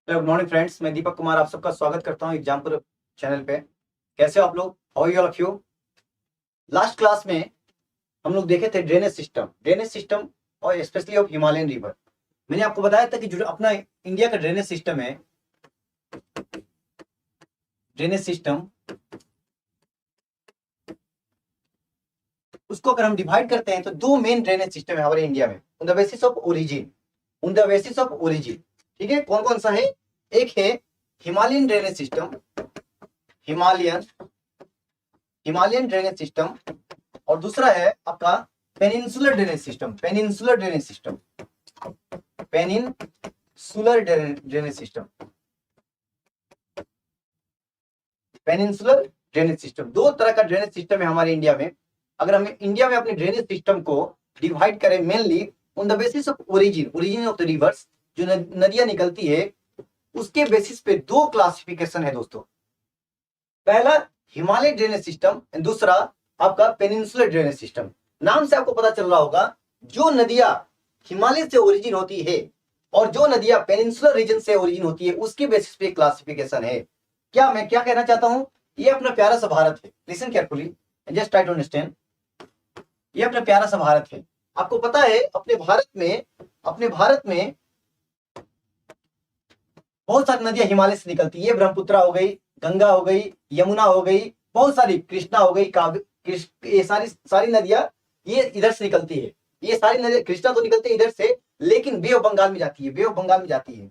Good morning friends, मैं दीपक कुमार आप सबका स्वागत करता हूं एग्जामपुर चैनल पे। कैसे हो आप लोग? How are of you? Last class में हम लोग देखे थे ड्रेनेज सिस्टम और स्पेशली ऑफ हिमालयन रिवर। मैंने आपको बताया था कि जो अपना इंडिया का ड्रेनेज सिस्टम है, ड्रेनेज सिस्टम उसको अगर हम डिवाइड करते हैं तो दो मेन ड्रेनेज सिस्टम है हमारे इंडिया में, on the basis of origin. ठीक है, कौन कौन सा है? एक है Himalayan drainage system, Himalayan Himalayan drainage system, और दूसरा है आपका peninsular drainage system. Peninsular drainage system दो तरह का ड्रेनेज सिस्टम है हमारे इंडिया में। अगर हम इंडिया में अपने ड्रेनेज सिस्टम को डिवाइड करें mainly on the basis of origin of the reverse, जो नदियां निकलती है उसके बेसिस पे दो क्लासिफिकेशन है दोस्तों। पहला हिमालय ड्रेनेज सिस्टम, दूसरा आपका पेनिनसुलर ड्रेनेज सिस्टम। नाम से आपको पता चल रहा होगा, जो नदियां हिमालय से ओरिजिन होती है और जो नदियां पेनिनसुलर रीजन से ओरिजिन होती है उसके बेसिस पे क्लासिफिकेशन है। मैं क्या कहना चाहता हूं, ये अपना प्यारा सा भारत है। Listen carefully, just try to understand. ये अपना प्यारा सा भारत है। आपको पता है अपने भारत में बहुत सारी नदियां हिमालय से निकलती है। ब्रह्मपुत्र हो गई, गंगा हो गई, यमुना हो गई, बहुत सारी, कृष्णा हो गई, ये सारी नदियां ये इधर से निकलती है। ये सारी नदियां, कृष्णा तो निकलती है इधर से, लेकिन बे ऑफ बंगाल में जाती है।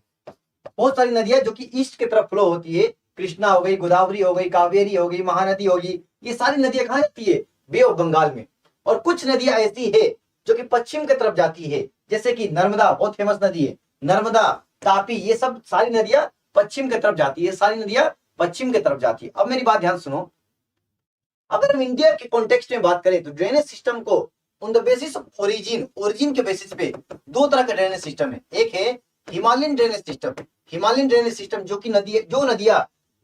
बहुत सारी नदियां जो कि ईस्ट की तरफ फ्लो होती है, कृष्णा हो गई, गोदावरी हो गई, कावेरी हो गई, महानदी होगी, ये सारी नदियां कहाँ जाती है? बे ऑफ बंगाल में। और कुछ नदियां ऐसी है जो कि पश्चिम की तरफ जाती है, जैसे कि नर्मदा, बहुत फेमस नदी है नर्मदा, तापी, ये सब सारी नदियां पश्चिम की तरफ जाती है। अब मेरी बात ध्यान सुनो। अगर हम इंडिया के कॉन्टेक्स्ट में बात करें तो ड्रेनेज सिस्टम को on the basis of origin के बेसिस पे दो तरह का ड्रेनेज सिस्टम है। एक है हिमालयन ड्रेनेज सिस्टम जो नदियां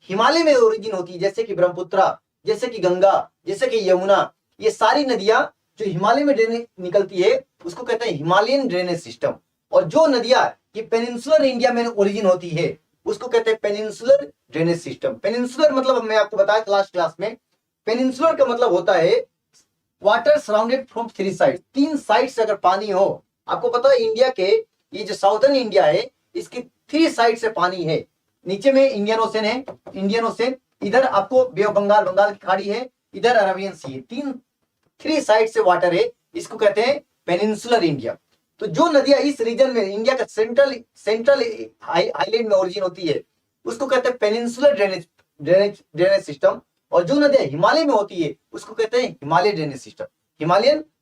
हिमालय में ओरिजिन होती है, जैसे कि ब्रह्मपुत्र, जैसे कि गंगा, जैसे कि यमुना, ये सारी नदियां जो हिमालय में ड्रेनेज निकलती है उसको कहते हैं हिमालयन ड्रेनेज सिस्टम। और जो नदियां ये पेनिनसुलर इंडिया में ओरिजिन होती है उसको कहते हैं पेनिनसुलर ड्रेनेज सिस्टम। पेनिनसुलर मतलब मैं आपको बताया लास्ट क्लास में, पेनिनसुलर का मतलब होता है water surrounded from three side, तीन साइड से अगर पानी हो। आपको पता है इंडिया के ये जो साउथर्न इंडिया है इसकी थ्री साइड से पानी है। नीचे में इंडियन ओशन, इधर आपको बे ऑफ बंगाल की खाड़ी है, इधर अरेबियन सी है, थ्री साइड से वाटर है, इसको कहते हैं पेनिनसुलर इंडिया। तो जो नदियां इस रीजन में इंडिया का सेंट्रल आइलैंड में ओरिजिन होती है उसको कहते हैं पेनिनसुलर ड्रेनेज सिस्टम। और जो नदियां हिमालय में होती है उसको कहते हैं Himalayan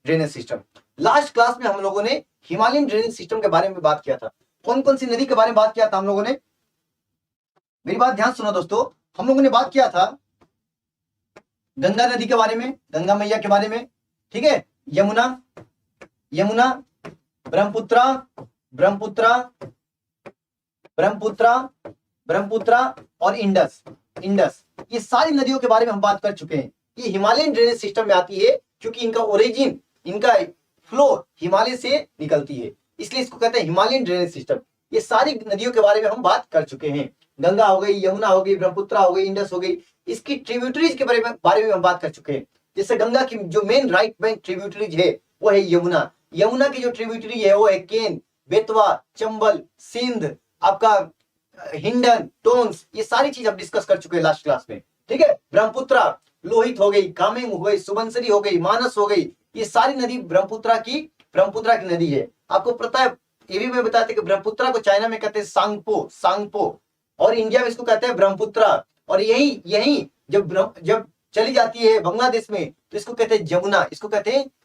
drainage system. Last class में हम लोगों ने हिमालयन ड्रेनेज सिस्टम के बारे में बात किया था। कौन कौन सी नदी के बारे में बात किया था हम लोगों ने? मेरी बात ध्यान सुनो दोस्तों। हम लोगों ने बात किया था गंगा नदी के बारे में, गंगा मैया के बारे में, ठीक है, यमुना, ब्रह्मपुत्र और इंडस, ये सारी नदियों के बारे में हम बात कर चुके हैं। ये हिमालयन ड्रेनेज सिस्टम में आती है क्योंकि इनका फ्लो हिमालय से निकलती है, इसलिए इसको कहते हैं हिमालयन ड्रेनेज सिस्टम। ये सारी नदियों के बारे में हम बात कर चुके हैं। गंगा हो गई, यमुना हो गई, ब्रह्मपुत्र हो गई, इंडस हो गई, इसकी ट्रिब्यूटरीज के बारे में हम बात कर चुके हैं। जैसे गंगा की जो मेन राइट बैंक ट्रिब्यूटरीज है वो है यमुना की जो ट्रिब्यूटरी है वो है केन, बेतवा, चंबल, सिंध, आपका हिंडन, टोंस, ये सारी चीज हम डिस्कस कर चुके हैं लास्ट क्लास में, ठीक है। ब्रह्मपुत्र, लोहित हो गई, कामेंग हो गई, सुबनसिरी हो गई, मानस हो गई, ये सारी नदी ब्रह्मपुत्र की नदी है। आपको पता है, ये भी मैं बताते कि ब्रह्मपुत्र को चाइना में कहते हैं सांगपो, और इंडिया में इसको कहते हैं ब्रह्मपुत्र। और यही जब चली जाती है बांग्लादेश में तो इसको कहते हैं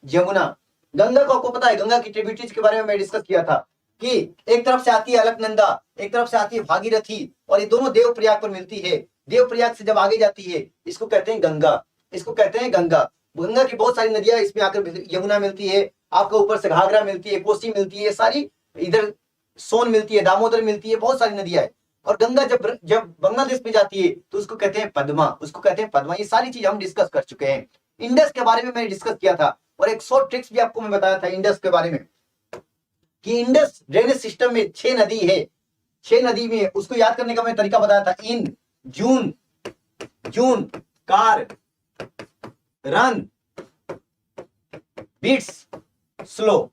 जमुना। गंगा को आपको पता है, गंगा की ट्रिब्यूटरीज के बारे में मैं डिस्कस किया था कि एक तरफ से आती है अलकनंदा, एक तरफ से आती है भागीरथी, और ये दोनों देवप्रयाग पर मिलती है। देवप्रयाग से जब आगे जाती है इसको कहते हैं गंगा। गंगा की बहुत सारी नदियां इसमें आकर यमुना मिलती है, आपको ऊपर से घाघरा मिलती है, कोसी मिलती है, सारी इधर सोन मिलती है, दामोदर मिलती है, बहुत सारी नदियां है। और गंगा जब बांग्लादेश में जाती है तो उसको कहते हैं पद्मा। ये सारी चीज हम डिस्कस कर चुके हैं। इंडस के बारे में मैंने डिस्कस किया था, और एक शॉर्ट ट्रिक्स भी आपको मैं बताया था इंडस के बारे में कि इंडस ड्रेनेज सिस्टम में 6 नदी है। 6 नदी में, उसको याद करने का मैं तरीका बताया था। इन, जून, जून, कार, रन, बीट्स, स्लो।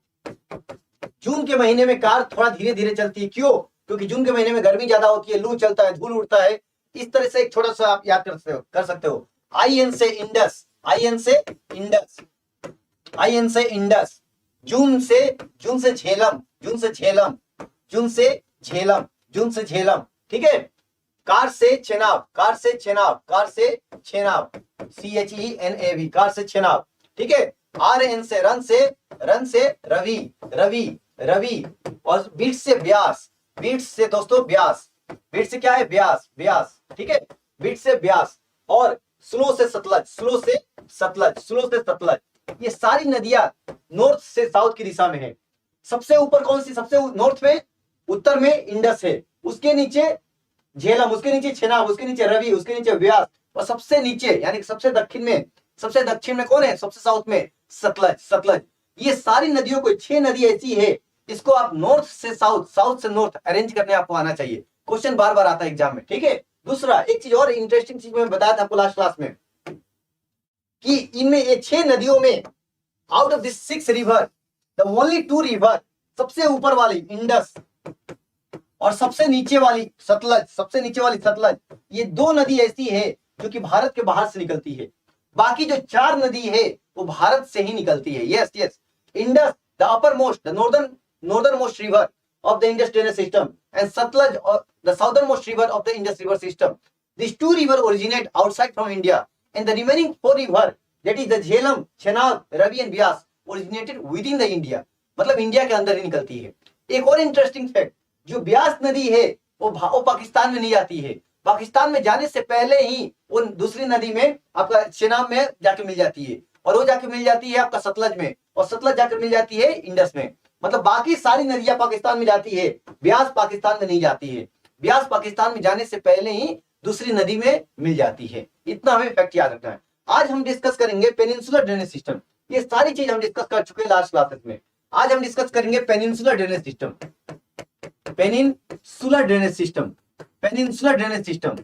जून के महीने में कार थोड़ा धीरे धीरे चलती है, क्यों? क्योंकि जून के महीने में गर्मी ज्यादा होती है, लू चलता है, धूल उड़ता है। इस तरह से एक छोटा सा आप याद कर सकते हो। आई एन से इंडस, आई एन से इंडस, आई एन से इंडस। जून से झेलम, जून से झेलम, जून से झेलम, जून से झेलम। ठीक है। कार से चेनाब, कार से चेनाब, कार से चेनाब, CHENAB, कार से चेनाब। ठीक है। RN से रन से, रन से रवि, रवि, रवि। और बीट से ब्यास, बीट से दोस्तों ब्यास, बीट से क्या है? ब्यास, ब्यास। ठीक है। बीट से ब्यास। और स्लो से सतलज, स्लो से सतलज, स्लो से सतलज। ये सारी नदियां नॉर्थ से साउथ की दिशा में है। सबसे ऊपर कौन सी? सबसे नॉर्थ में, उत्तर में इंडस है, उसके नीचे झेलम, उसके नीचे चेनाब, उसके नीचे रवि, उसके नीचे व्यास, और सबसे नीचे यानी सबसे दक्षिण में, सबसे दक्षिण में कौन है? सबसे साउथ में सतलज, सतलज। ये सारी नदियों को, 6 नदी ऐसी है, इसको आप नॉर्थ से साउथ, साउथ से नॉर्थ अरेंज करने आपको आना चाहिए। क्वेश्चन बार बार आता है एग्जाम में। ठीक है। दूसरा एक चीज और इंटरेस्टिंग चीज मैं बताया था आपको लास्ट क्लास में, कि इनमें ये 6 नदियों में, out of this 6 river, the only 2 river, सबसे ऊपर वाली इंडस और सबसे नीचे वाली सतलज, सबसे नीचे वाली सतलज, ये 2 नदी ऐसी है जो कि भारत के बाहर से निकलती है। बाकी जो 4 नदी है वो भारत से ही निकलती है। Yes yes. Indus the upper most, the northern most river of the Indus drainage system, and Sutlej the southern most river of the Indus river system. These 2 rivers originate outside from India, and the remaining 4 rivers, that is the Jhelum, Chenab, Ravi and Byas, originated within the India. मतलब India के अंदर ही निकलती है। एक और interesting fact, जो ब्यास नदी है वो पाकिस्तान में नहीं आती है। पाकिस्तान में जाने से पहले ही वो दूसरी नदी में आपका चेनाब में जाके मिल जाती है, और वो जाके मिल जाती है आपका सतलज में, और सतलज जाकर मिल जाती है इंडस में। मतलब बाकी सारी नदियां पाकिस्तान में जाती है, ब्यास पाकिस्तान में नहीं जाती है। ब्यास पाकिस्तान में जाने से पहले ही दूसरी नदी में मिल जाती है। इतना हमें फैक्ट याद रखना है। आज हम डिस्कस करेंगे पेनिनसुलर ड्रेनेज सिस्टम। ये सारी चीज हम डिस्कस कर चुके हैं लास्ट क्लासेस में। आज हम डिस्कस करेंगे peninsular drainage system, peninsular drainage system, peninsular drainage system,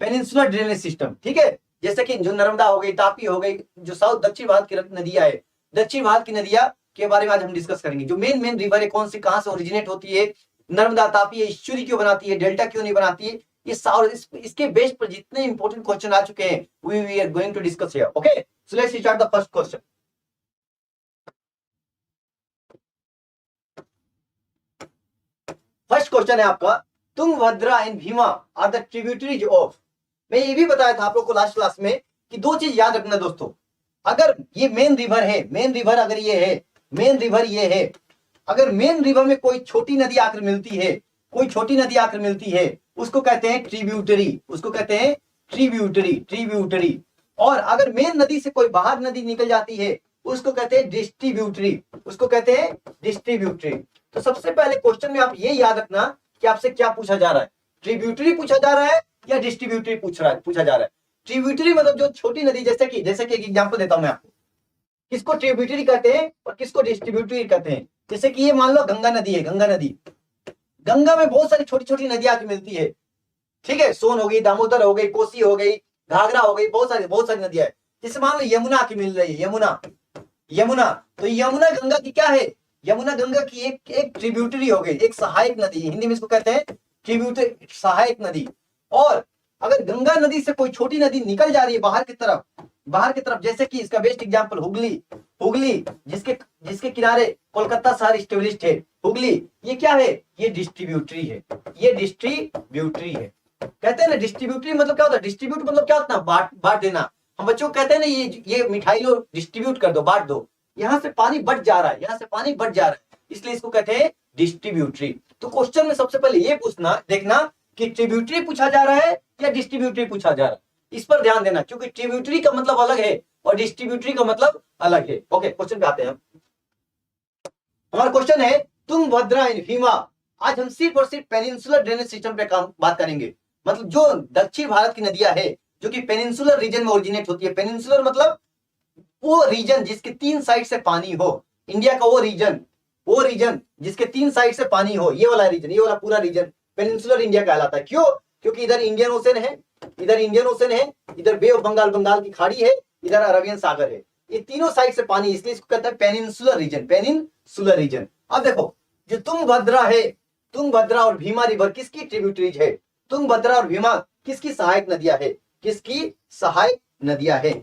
peninsular drainage system. ठीक है। जैसे कि जो नर्मदा हो गई, तापी हो गई, जो साउथ दक्षिण भारत की नदियां है, दक्षिण भारत की नदियां के बारे में आज हम डिस्कस करेंगे। जो मेन रिवर है, कौन सी, कहां से ओरिजिनेट होती है, नर्मदा, तापी है, इश्चुरी क्यों बनाती है, डेल्टा क्यों नहीं बनाती है, ये इसके बेस पर जितने इंपॉर्टेंट क्वेश्चन आ चुके हैं, we are going to discuss here. Okay, so let's start the first question. First question है आपका, Tungabhadra and Bhima are the tributaries of. मैं ये भी बताया था आप लोग को लास्ट क्लास में कि 2 चीज याद रखना दोस्तों। अगर ये मेन रिवर है, मेन रिवर अगर ये है, मेन रिवर ये है, अगर मेन रिवर में कोई छोटी नदी आकर मिलती है, कोई छोटी नदी आकर मिलती है, उसको कहते हैं ट्रिब्यूटरी, उसको कहते हैं ट्रिब्यूटरी, ट्रिब्यूटरी। और अगर मेन नदी से कोई बाहर नदी निकल जाती है, उसको कहते हैं डिस्ट्रीब्यूटरी, उसको कहते हैं डिस्ट्रीब्यूटरी। तो सबसे पहले क्वेश्चन में आप ये याद रखना कि आपसे क्या पूछा जा रहा है, ट्रिब्यूटरी पूछा जा रहा है या डिस्ट्रीब्यूटरी पूछा जा रहा है। ट्रिब्यूटरी मतलब जो छोटी नदी, जैसे कि एक एग्जांपल देता हूं मैं आपको, किसको ट्रिब्यूटरी कहते हैं और किसको डिस्ट्रीब्यूटरी कहते हैं। जैसे कि ये मान लो गंगा नदी है, गंगा नदी, गंगा में बहुत सारी छोटी छोटी नदियां आके मिलती है। ठीक है, सोन हो गई, दामोदर हो गई, कोसी हो गई, घाघरा हो गई, बहुत सारी नदियां है। जैसे मान लो यमुना की मिल रही है, यमुना, यमुना, तो यमुना गंगा की क्या है, यमुना गंगा की एक ट्रिब्यूटरी हो गई, एक सहायक नदी, हिंदी में इसको कहते हैं ट्रिब्यूटरी, सहायक नदी। और अगर गंगा नदी से कोई छोटी नदी निकल जा रही है बाहर की तरफ, बाहर की तरफ, जैसे कि इसका बेस्ट एग्जांपल हुगली, हुगली जिसके किनारे कोलकाता शहर स्टेब्लिश्ड है, हुगली, ये क्या है, ये डिस्ट्रीब्यूटरी है, ये डिस्ट्रीब्यूटरी है। कहते हैं ना डिस्ट्रीब्यूटरी मतलब क्या होता है, डिस्ट्रीब्यूट मतलब क्या होता है, बांट देना। हम बच्चों को कहते हैं ना ये मिठाई लो, डिस्ट्रीब्यूट कर दो, बांट दो। यहाँ से पानी बट जा रहा है, यहाँ से पानी बट जा रहा है, इसलिए इसको कहते हैं डिस्ट्रीब्यूटरी। तो क्वेश्चन में सबसे पहले ये पूछना, देखना कि ट्रिब्यूटरी पूछा जा रहा है या डिस्ट्रीब्यूटरी पूछा जा रहा है, इस पर ध्यान देना, क्योंकि ट्रिब्यूटरी का मतलब अलग है और डिस्ट्रीब्यूटरी का मतलब अलग है। ओके, क्वेश्चन पे आते हैं। हमारा क्वेश्चन है तुंगभद्रा एंड भीमा। आज हम सिर्फ और सिर्फ पेनिनसुलर ड्रेनेज सिस्टम पे बात करेंगे। मतलब जो दक्षिण भारत की नदियां है जो कि पेनिनसुलर रीजन में ओरिजिनेट होती है। पेनिनसुलर मतलब वो रीजन जिसके 3 साइड से पानी हो, इंडिया का वो रीजन जिसके 3 साइड से पानी हो, ये वाला रीजन, ये वाला पूरा रीजन पेनिनसुलर इंडिया कहलाता है। क्यों? क्योंकि इधर इंडियन ओशन है, इधर इंडियन ओशन है, इधर बे ऑफ बंगाल, बंगाल की खाड़ी है, इधर अरबियन सागर है, ये तीनों साइड से पानी, इसलिए इसको कहते हैं पेनिनसुलर रीजन, पेनिनसुलर रीजन। अब देखो जो तुंगभद्रा है, तुंगभद्रा और भीमा रिवर किसकी ट्रिब्यूटरीज है? तुंगभद्रा और भीमा किसकी सहायक नदियां है? किसकी सहायक नदियां है?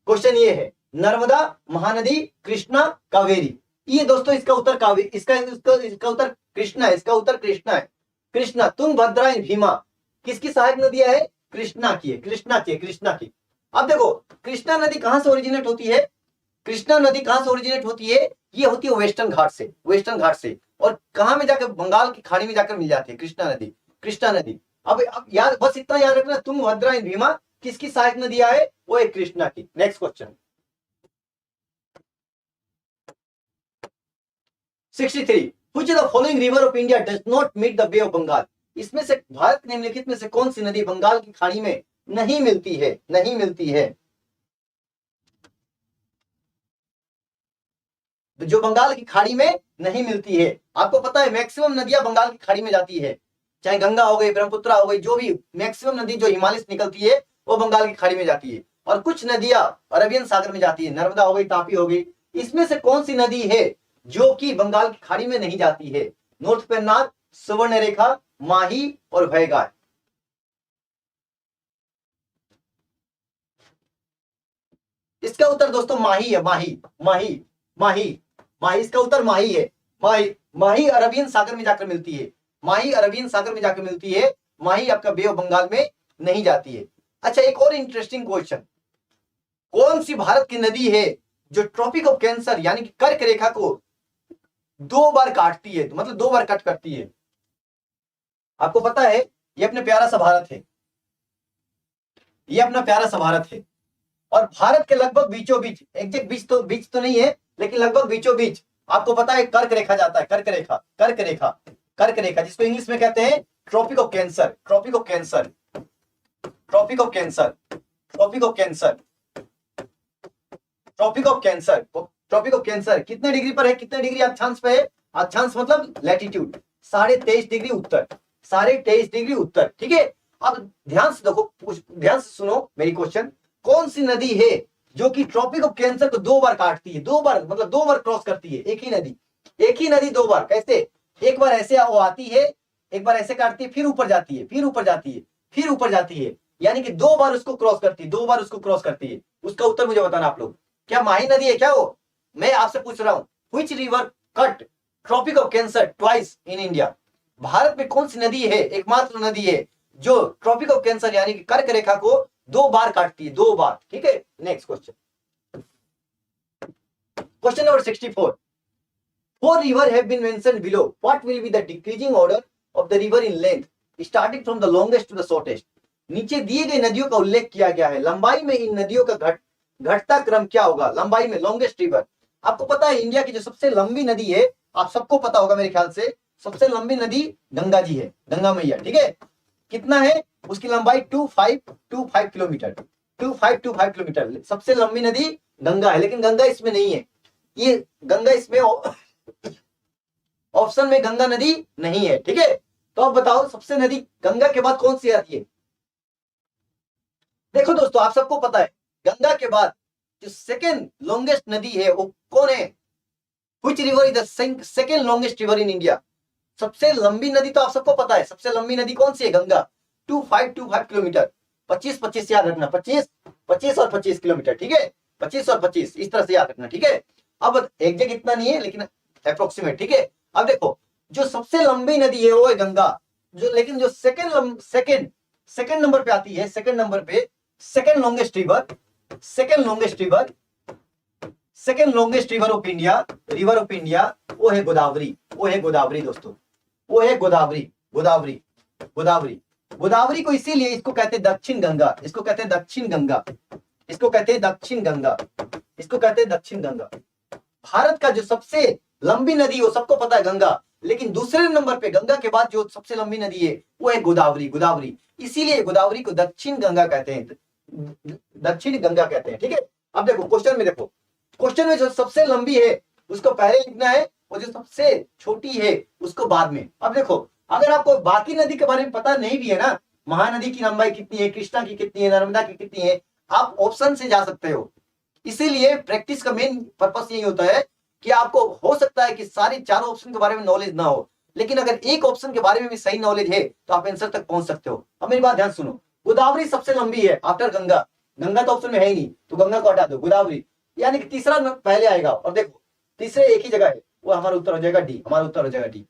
क्वेश्चन ये है, नर्मदा, महानदी, कृष्णा, कावेरी। ये दोस्तों इसका उत्तर कावेरी, इसका उत्तर कृष्णा है, इसका उत्तर कृष्णा है। कृष्णा, तुंगभद्रा एंड भीमा किसकी सहायक नदियां है? कृष्णा की है, कृष्णा की है, कृष्णा की। अब देखो कृष्णा नदी कहां से ओरिजिनेट होती है? कृष्णा नदी कहां से ओरिजिनेट होती है? ये होती है वेस्टर्न घाट से, वेस्टर्न घाट से। और कहां में जाकर? बंगाल की खाड़ी में जाकर मिल जाती है कृष्णा नदी, कृष्णा नदी। अब यार बस इतना याद रखना, तुंगभद्रा एंड भीमा किसकी सहायक नदियां है? वो है कृष्णा की। Next question 63, which of the following river of India does not meet the Bay of Bengal? इसमें से भारत के निम्नलिखित में से कौन सी नदी बंगाल की खाड़ी में नहीं मिलती है? नहीं मिलती है। जो बंगाल की खाड़ी में नहीं मिलती है। आपको पता है मैक्सिमम नदियां बंगाल की खाड़ी में जाती है, चाहे गंगा हो गई, ब्रह्मपुत्र हो गई, जो भी मैक्सिमम नदी जो हिमालय से निकलती है वो बंगाल की खाड़ी में जाती है। और कुछ नदियां अरबियन सागर में जाती है, नर्मदा हो गई, तापी हो गई। इसमें से कौन सी नदी है जो कि बंगाल की खाड़ी में नहीं जाती है? नॉर्थ पेन्नार, सुवर्णरेखा, माही और भयगाय। इसका उत्तर दोस्तों माही है, माही, माही, माही, माही, इसका उत्तर माही है। माही, माही अरबियन सागर में जाकर मिलती है, माही अरबियन सागर में जाकर मिलती है, माही आपका बे ऑफ बंगाल में नहीं जाती है। अच्छा एक और इंटरेस्टिंग क्वेश्चन, कौन सी भारत की नदी है जो ट्रॉपिक ऑफ कैंसर यानी कि कर्क रेखा को 2 बार काटती है, तो मतलब 2 बार कट करती है? आपको पता है ये अपने प्यारा सा भारत है, ये अपना प्यारा सा भारत है। और भारत के लगभग बीचों बीच, एग्जैक्ट बीच तो नहीं है, लेकिन लगभग बीचों बीच आपको पता है कर्क रेखा जाता है, कर्क रेखा, कर्क रेखा, कर्क रेखा, जिसको इंग्लिश में कहते हैं tropic of cancer, tropic of cancer, tropic of cancer, tropic of cancer, tropic of cancer, tropic of cancer कितने डिग्री पर है? कितने डिग्री अक्षांश पे है? अक्षांश मतलब लैटिट्यूड, 23.5 डिग्री उत्तर, 23.5 डिग्री उत्तर। ठीक है, अब ध्यान से देखो, ध्यान से सुनो मेरी क्वेश्चन, कौन सी नदी है जो कि ट्रॉपिक ऑफ कैंसर को 2 बार काटती है? 2 बार मतलब 2 बार क्रॉस करती है, एक ही नदी, एक ही नदी 2 बार। कैसे? एक बार ऐसे वो आती है, एक बार ऐसे काटती है, फिर ऊपर जाती है, फिर ऊपर जाती है, फिर ऊपर जाती है, यानी कि 2 बार उसको क्रॉस करती है, 2 बार उसको क्रॉस करती है। उसका उत्तर मुझे बताना आप लोग। क्या माही नदी है क्या वो? मैं आपसे पूछ रहा हूं, which river cut tropic of cancer twice in India? Bharat में कौन सी नदी है, एकमात्र नदी है जो ट्रॉपिक ऑफ कैंसर यानी कि कर्क रेखा को 2 बार काटती है, 2 बार। ठीक है, next question, question number 64, 4 rivers have been mentioned below. What will be the decreasing order of the river in length, starting from the longest to the shortest? नीचे दिए गए नदियों का उल्लेख किया गया है, लंबाई में इन नदियों का घटता क्रम क्या होगा? लंबाई में लॉन्गेस्ट रिवर। आपको पता है इंडिया की जो सबसे लंबी नदी है, आप सबको पता होगा मेरे ख्याल से, सबसे लंबी नदी गंगा जी है, गंगा मैया। ठीक है, कितना है उसकी लंबाई? 2525 किलोमीटर, 2525 किलोमीटर सबसे लंबी नदी गंगा है। लेकिन गंगा इसमें नहीं है, ये गंगा इसमें ऑप्शन में गंगा नदी नहीं है। ठीक है, तो अब बताओ सबसे नदी गंगा के बाद कौन सी आती है? देखो दोस्तों आप सबको पता है गंगा के बाद जो सेकेंड लॉन्गेस्ट नदी है वो कौन है? Which river is the second longest river in India? सबसे लंबी नदी तो आप सबको पता है, सबसे लंबी नदी कौन सी है? गंगा, 2525 किलोमीटर, 25 याद रखना, 25 और 25 किलोमीटर। ठीक है, 25 और 25 इस तरह से याद रखना। ठीक है, अब एक जगह इतना नहीं है लेकिन अप्रोक्सीमेट। ठीक है, अब देखो जो सबसे लंबी नदी है वो है गंगा, जो लेकिन जो सेकंड नंबर पे आती है, सेकंड नंबर पे second longest river, second longest river of India, river of India वो है गोदावरी, वो है गोदावरी दोस्तों, वो है गोदावरी, गोदावरी, गोदावरी। गोदावरी को इसीलिए इसको कहते हैं दक्षिण गंगा, इसको कहते हैं दक्षिण गंगा, इसको कहते हैं दक्षिण गंगा, इसको कहते हैं दक्षिण गंगा। भारत का जो सबसे लंबी नदी वो सबको पता है गंगा, लेकिन दूसरे नंबर पे गंगा के बाद जो सबसे लंबी नदी है वो है गोदावरी, गोदावरी। इसीलिए गोदावरी को दक्षिण गंगा कहते हैं, दक्षिण गंगा कहते हैं। ठीक है, अब देखो क्वेश्चन में, देखो क्वेश्चन में जो सबसे लंबी है उसको पहले लिखना है और जो सबसे छोटी है उसको बाद में। अब देखो अगर आपको बाकी नदी के बारे में पता नहीं भी है ना, महानदी की लंबाई कितनी है, कृष्णा की कितनी है, नर्मदा की कितनी है, आप ऑप्शन से जा सकते हो। इसीलिए प्रैक्टिस का मेन पर्पस यही होता है कि आपको हो सकता है कि सारी चारों ऑप्शन के बारे में नॉलेज ना हो, लेकिन अगर एक ऑप्शन के बारे में भी सही नॉलेज है तो आप आंसर तक पहुंच सकते हो। अब मेरी बात ध्यान सुनो, गोदावरी सबसे लंबी है आफ्टर गंगा। गंगा तो ऑप्शन में है ही नहीं, तो गंगा को हटा दो, गोदावरी यानी कि तीसरा पहले आएगा। और देखो तीसरे एक ही जगह है, वो हमारा उत्तर हो जाएगा डी, हमारा उत्तर हो जाएगा डी,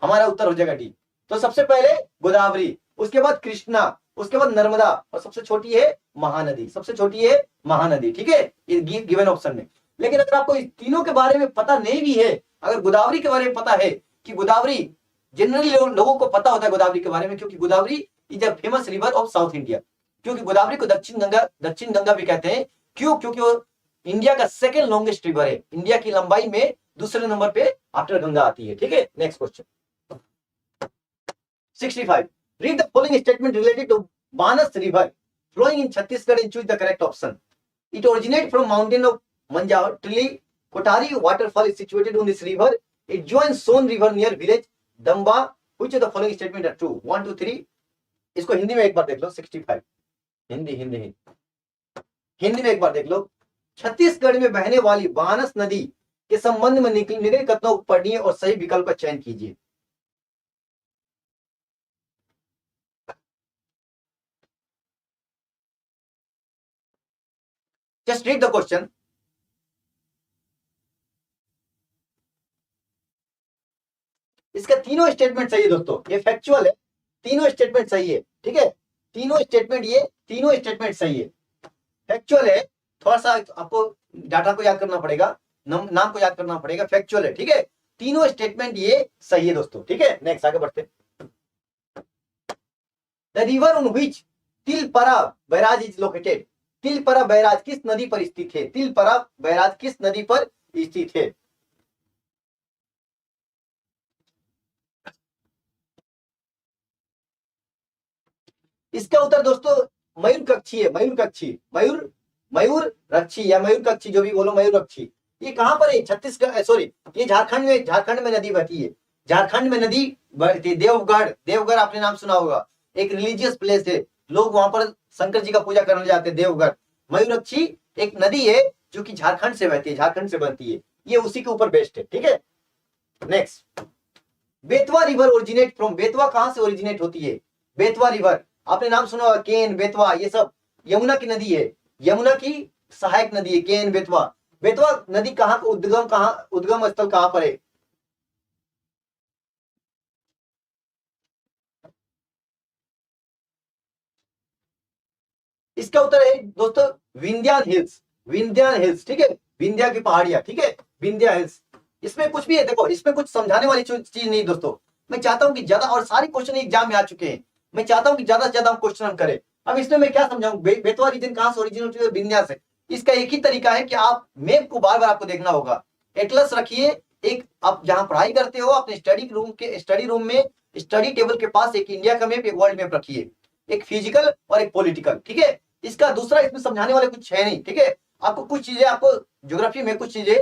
हमारा उत्तर हो जाएगा डी। तो सबसे पहले गोदावरी, उसके बाद कृष्णा, उसके बाद नर्मदा, और सबसे छोटी है महानदी, सबसे छोटी है महानदी। ठीक है, ये गिवन ऑप्शन में। लेकिन अगर आपको इस तीनों के बारे में पता नहीं भी है, अगर गोदावरी के बारे में पता है कि गोदावरी जनरली लोगों को पता होता है गोदावरी के बारे में, क्योंकि Godavari is a famous river of south India. क्योंकि गोदावरी को दक्षिण गंगा भी कहते हैं। क्यों? क्योंकि वो इंडिया का सेकेंड लॉन्गेस्ट रिवर है, इंडिया की लंबाई में दूसरे नंबर पे आफ्टर गंगा आती है। ठीक है, next question 65, read the following statement related to Banas river flowing in Chhattisgarh and choose the correct option. It originates from mountain of Manjao, Trilli, Kotari waterfall is situated on this river. It joins Son river near village Damba. Which of the following statement are true? 1 2 3। इसको हिंदी में एक बार देख लो। 65 हिंदी हिंदी हिंदी में एक बार देख लो। छत्तीसगढ़ में बहने वाली बानस नदी के संबंध में निम्नलिखित कथनों को पढ़िए और सही विकल्प का चयन कीजिए। Just read the question. इसका तीनों स्टेटमेंट सही है दोस्तों, ये फैक्चुअल है, तीनों स्टेटमेंट सही है। ठीक है, तीनों स्टेटमेंट, ये तीनों स्टेटमेंट सही है, फैक्चुअल है। थोड़ा सा आपको डाटा को याद करना पड़ेगा, नाम को याद करना पड़ेगा, फैक्चुअल है। ठीक है, तीनों स्टेटमेंट ये सही है दोस्तों। ठीक है, नेक्स्ट आगे बढ़ते। The river on which Tilpara barrage is located. Tilpara barrage किस नदी पर स्थित है? तिलपरा बैराज किस नदी पर स्थित है? इसका उत्तर दोस्तों मयूर कक्षी है, मयूर कक्षी, मयूर मयूर रक्षी या मयूर कक्षी, जो भी बोलो, मयूर रक्षी। ये कहां पर है? छत्तीसगढ़, सॉरी, ये झारखंड में नदी बहती है, झारखंड में नदी बहती है। देवगढ़, देवगढ़ आपने नाम सुना होगा, एक रिलीजियस प्लेस है, लोग वहां पर शंकर जी का पूजा करने जाते हैं, देवगढ़। मयूरक्षी एक नदी है जो कि झारखंड से बहती है, झारखंड से बनती है, ये उसी के ऊपर बेस्ड है। ठीक है, next, Betwa river originate from. Betwa कहां से ओरिजिनेट होती है? बेतवा रिवर आपने नाम सुना होगा, केन, बेतवा, ये सब यमुना की नदी है, यमुना की सहायक नदी है केन, बेतवा। बेतवा नदी कहां, उद्गम स्थल कहां पर है? इसका उत्तर है दोस्तों विंध्यान हिल्स, विंध्यान हिल्स। ठीक है, विंध्या की पहाड़ियां। ठीक है, विंध्या हिल्स। इसमें कुछ भी है, देखो इसमें कुछ समझाने वाली चीज नहीं दोस्तों। मैं चाहता हूं कि ज्यादा, और सारे क्वेश्चन एग्जाम में आ चुके हैं, मैं चाहता हूं कि ज्यादा से ज्यादा क्वेश्चन हम करें। अब इसमें मैं क्या समझाऊं, बेतवा रीजन कहां से ओरिजिन होती है? विंध्या से। इसका एक ही तरीका है कि आप मैप को बार बार आपको देखना होगा, एटलस रखिए एक, आप जहां पढ़ाई करते हो अपने स्टडी रूम में स्टडी टेबल के पास एक इंडिया का मैप, एक वर्ल्ड मैप रखिए, एक फिजिकल और एक पॉलिटिकल। ठीक है, इसका दूसरा, इसमें समझाने वाले कुछ है नहीं। ठीक है, आपको कुछ चीजें, आपको ज्योग्राफी में कुछ चीजें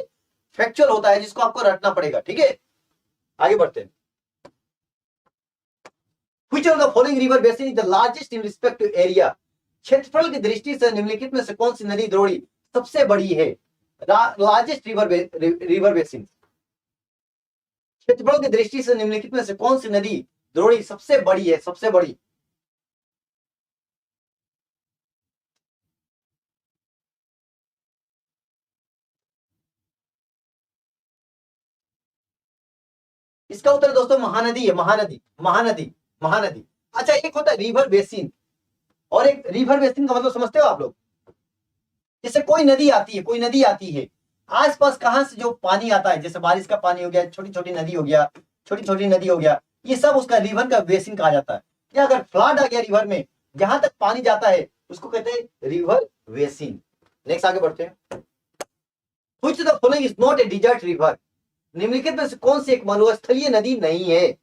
फैक्चुअल होता है जिसको आपको रटना पड़ेगा। ठीक है, आगे बढ़ते हैं। Which of the following river basin is the largest in respect to area? क्षेत्रफल की दृष्टि से निम्नलिखित में से कौन सी नदी द्रोणी सबसे बड़ी है? लार्जेस्ट रिवर बेसिन, क्षेत्रफल की दृष्टि से निम्नलिखित में से कौन सी नदी द्रोणी सबसे बड़ी है? सबसे बड़ी, इसका उत्तर दोस्तों महानदी है, महानदी, महानदी, महानदी। अच्छा, एक होता है रिवर बेसिन और एक रिवर बेसिन का मतलब समझते हो आप लोग? जैसे कोई नदी आती है, कोई नदी आती है, आसपास कहां से जो पानी आता है, जैसे बारिश का पानी हो गया, छोटी छोटी नदी हो गया, छोटी छोटी नदी हो गया, ये सब उसका रिवर का बेसिन कहा जाता है। या अगर फ्लड आ गया रिवर में, जहां तक पानी जाता है उसको कहते हैं रिवर बेसिन। नेक्स्ट आगे बढ़ते हैं। Which of the following is not a desert river? निम्नलिखित में से कौन सी एक मरुस्थलीय नदी नहीं है?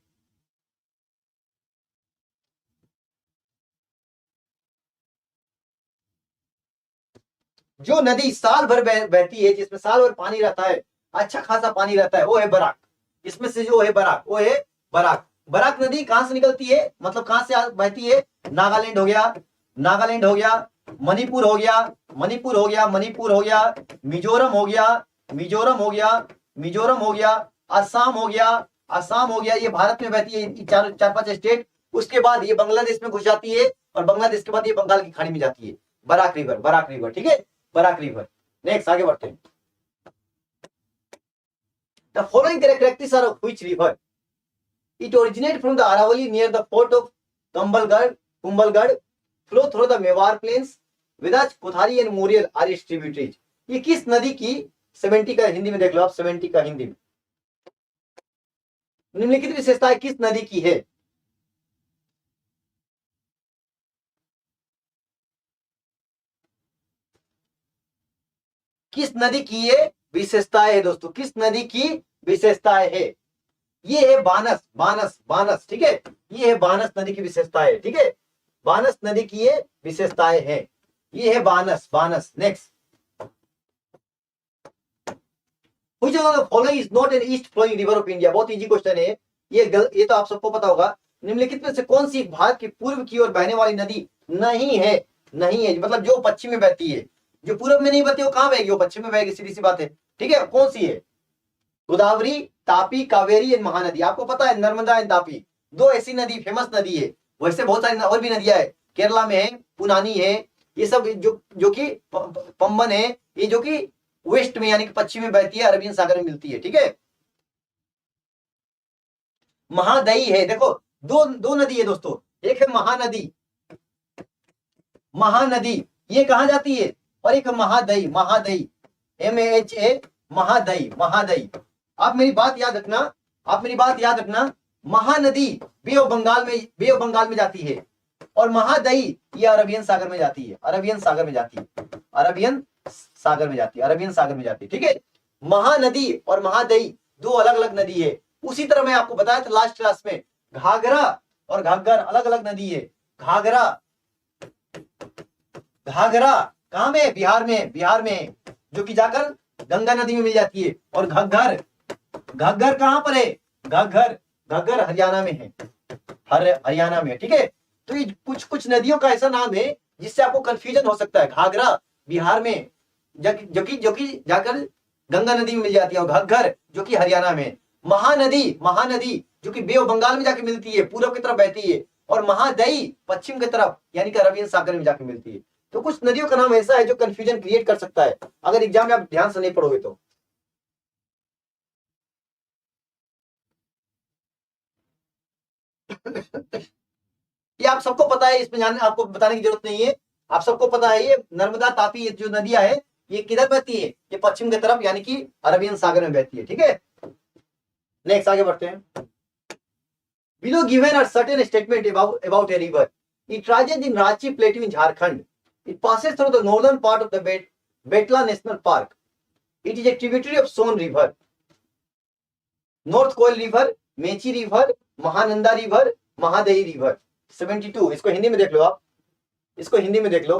जो नदी साल भर बहती है, जिसमें साल भर पानी रहता है, अच्छा खासा पानी रहता है, वो है बराक। इसमें से जो है बराक, वो है बराक। बराक नदी कहां से निकलती है, मतलब कहां से बहती है? नागालैंड हो गया, नागालैंड हो गया, मणिपुर हो गया, मणिपुर हो गया, मणिपुर हो गया, मिजोरम हो गया, मिजोरम हो गया, मिजोरम हो गया, असम हो गया, असम हो गया। ये भारत में बहती है, चार चार पांच स्टेट। उसके बाद ये बांग्लादेश में घुस जाती है, और बांग्लादेश के बाद ये बंगाल की खाड़ी में जाती है। बराक रिवर, बराक रिवर, ठीक है, बराक रिवर। नेक्स्ट आगे बढ़ते हैं। The following characteristics are of which river? It originate from the Aravalli near the port of Kumbhalgarh, Kumbhalgarh, flow through the Mewar plains, विदाज, Kothari and Morel are its tributaries. ये किस नदी की, 70 का हिंदी में देख लो आप, 70 का हिंदी में, निम्नलिखित विशेषताएं किस नदी की है? किस नदी की ये विशेषताएं है दोस्तों, किस नदी की विशेषताएं है? ये है बानस, बानस, बानस, ठीक है, ये है बानस नदी की विशेषताएं, ठीक है, बानस नदी की ये विशेषताएं हैं, ये है Banas, Banas. Next, which of the following is not an east flowing river of India? बहुत इजी क्वेश्चन है ये तो आप सबको पता होगा। निम्नलिखित में से कौन सी भारत की पूर्व की ओर बहने वाली नदी नहीं है? नहीं है मतलब जो पश्चिम में बहती है, जो पूर्व में नहीं बहती वो कहां बहेगी? वो पश्चिम में बहेगी, सीधी सी बात है, ठीक है। कौन सी है? गोदावरी, तापी, कावेरी एंड महानदी। आपको पता है नर्मदा एंड तापी दो ऐसी नदी, फेमस नदी है। वैसे बहुत सारी और भी नदियां है, केरला में है, पुनानी है, ये सब जो कि पंबन है, ये जो कि वेस्ट में यानी कि पश्चिम में बहती है, अरबियन सागर में मिलती है, ठीक है। महादई है, देखो दो दो नदी है दोस्तों, एक है महानदी, महानदी ये कहां जाती है, और एक महादई, महादई, MAHA, महादई, महादई। आप मेरी बात याद रखना, आप मेरी बात याद रखना, महानदी बे ऑफ बंगाल में, बे ऑफ बंगाल में जाती है, और महादई ये अरबियन सागर में जाती है, अरबियन सागर में जाती है, अरबियन सागर में जाती है, अरबियन सागर में जाती है, ठीक है। महानदी और महादई दो अलग अलग नदी है। उसी तरह मैं आपको बताया था लास्ट क्लास में, घाघरा और घग्गर अलग अलग नदी है। घाघरा, घाघरा कहां में? बिहार में, बिहार में, जो कि जाकर गंगा नदी में मिल जाती है। और घग्गर, घग्गर कहां पर है? घग्गर, घग्गर हरियाणा में है, हरियाणा में, ठीक है। तो ये कुछ कुछ नदियों का ऐसा नाम है जिससे आपको कंफ्यूजन हो सकता है। घाघरा बिहार में, जो कि जाकर गंगा नदी में मिल जाती है, और घग्गर जो कि हरियाणा में। महानदी, महानदी जो कि बे ऑफ बंगाल में जाके मिलती है, पूर्व की तरफ बहती है, और महादई पश्चिम की तरफ यानी कि अरबियन सागर में जाके मिलती है। तो कुछ नदियों का नाम ऐसा है जो कंफ्यूजन क्रिएट कर सकता है अगर एग्जाम में आप ध्यान से नहीं पढ़ोगे तो। ये आप सबको पता है, इसमें जानने आपको बताने की जरूरत नहीं है, आप सबको पता है। ये नर्मदा तापी ये जो नदियां है ये किधर बहती है? ये पश्चिम की तरफ यानी कि अरबियन सागर में बहती है, ठीक है। नेक्स्ट आगे बढ़ते हैं। Below given are certain statement about a river. It rises in Ranchi Plateau in Jharkhand. It passes through the northern part of the Betla National Park. It is a tributary of Son River, North Koil River, Mechi River, Mahananda River, Mahadayi River. 72 इसको हिंदी में देख लो आप, इसको हिंदी में देख लो।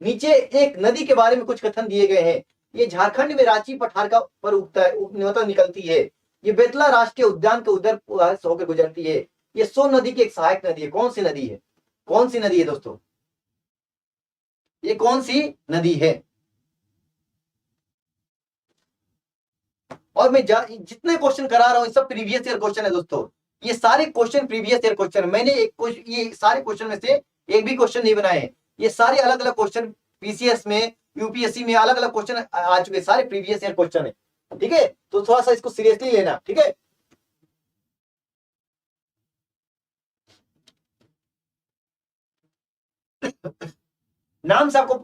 नीचे एक नदी के बारे में कुछ कथन दिए गए हैं। ये झारखंड में रांची पठार का पर उगता है, मतलब निकलती है। ये बेतला राष्ट्रीय उद्यान के उधर होकर गुजरती है। ये सोन नदी की एक सहायक नदी है। कौन सी नदी है? कौन सी नदी है दोस्तों? ये कौन सी नदी है? और मैं जितने क्वेश्चन करा रहा हूं सब प्रीवियस ईयर क्वेश्चन है दोस्तों। ये सारे क्वेश्चन प्रीवियस ईयर क्वेश्चन, मैंने ये सारे क्वेश्चन में से एक भी क्वेश्चन नहीं बनाए। ये सारे अलग अलग क्वेश्चन पीसीएस में, यूपीएससी में अलग अलग क्वेश्चन आ चुके, सारे प्रीवियस ईयर क्वेश्चन है, ठीक है। तो थोड़ा सा इसको सीरियसली लेना, ठीक है। नाम से आपको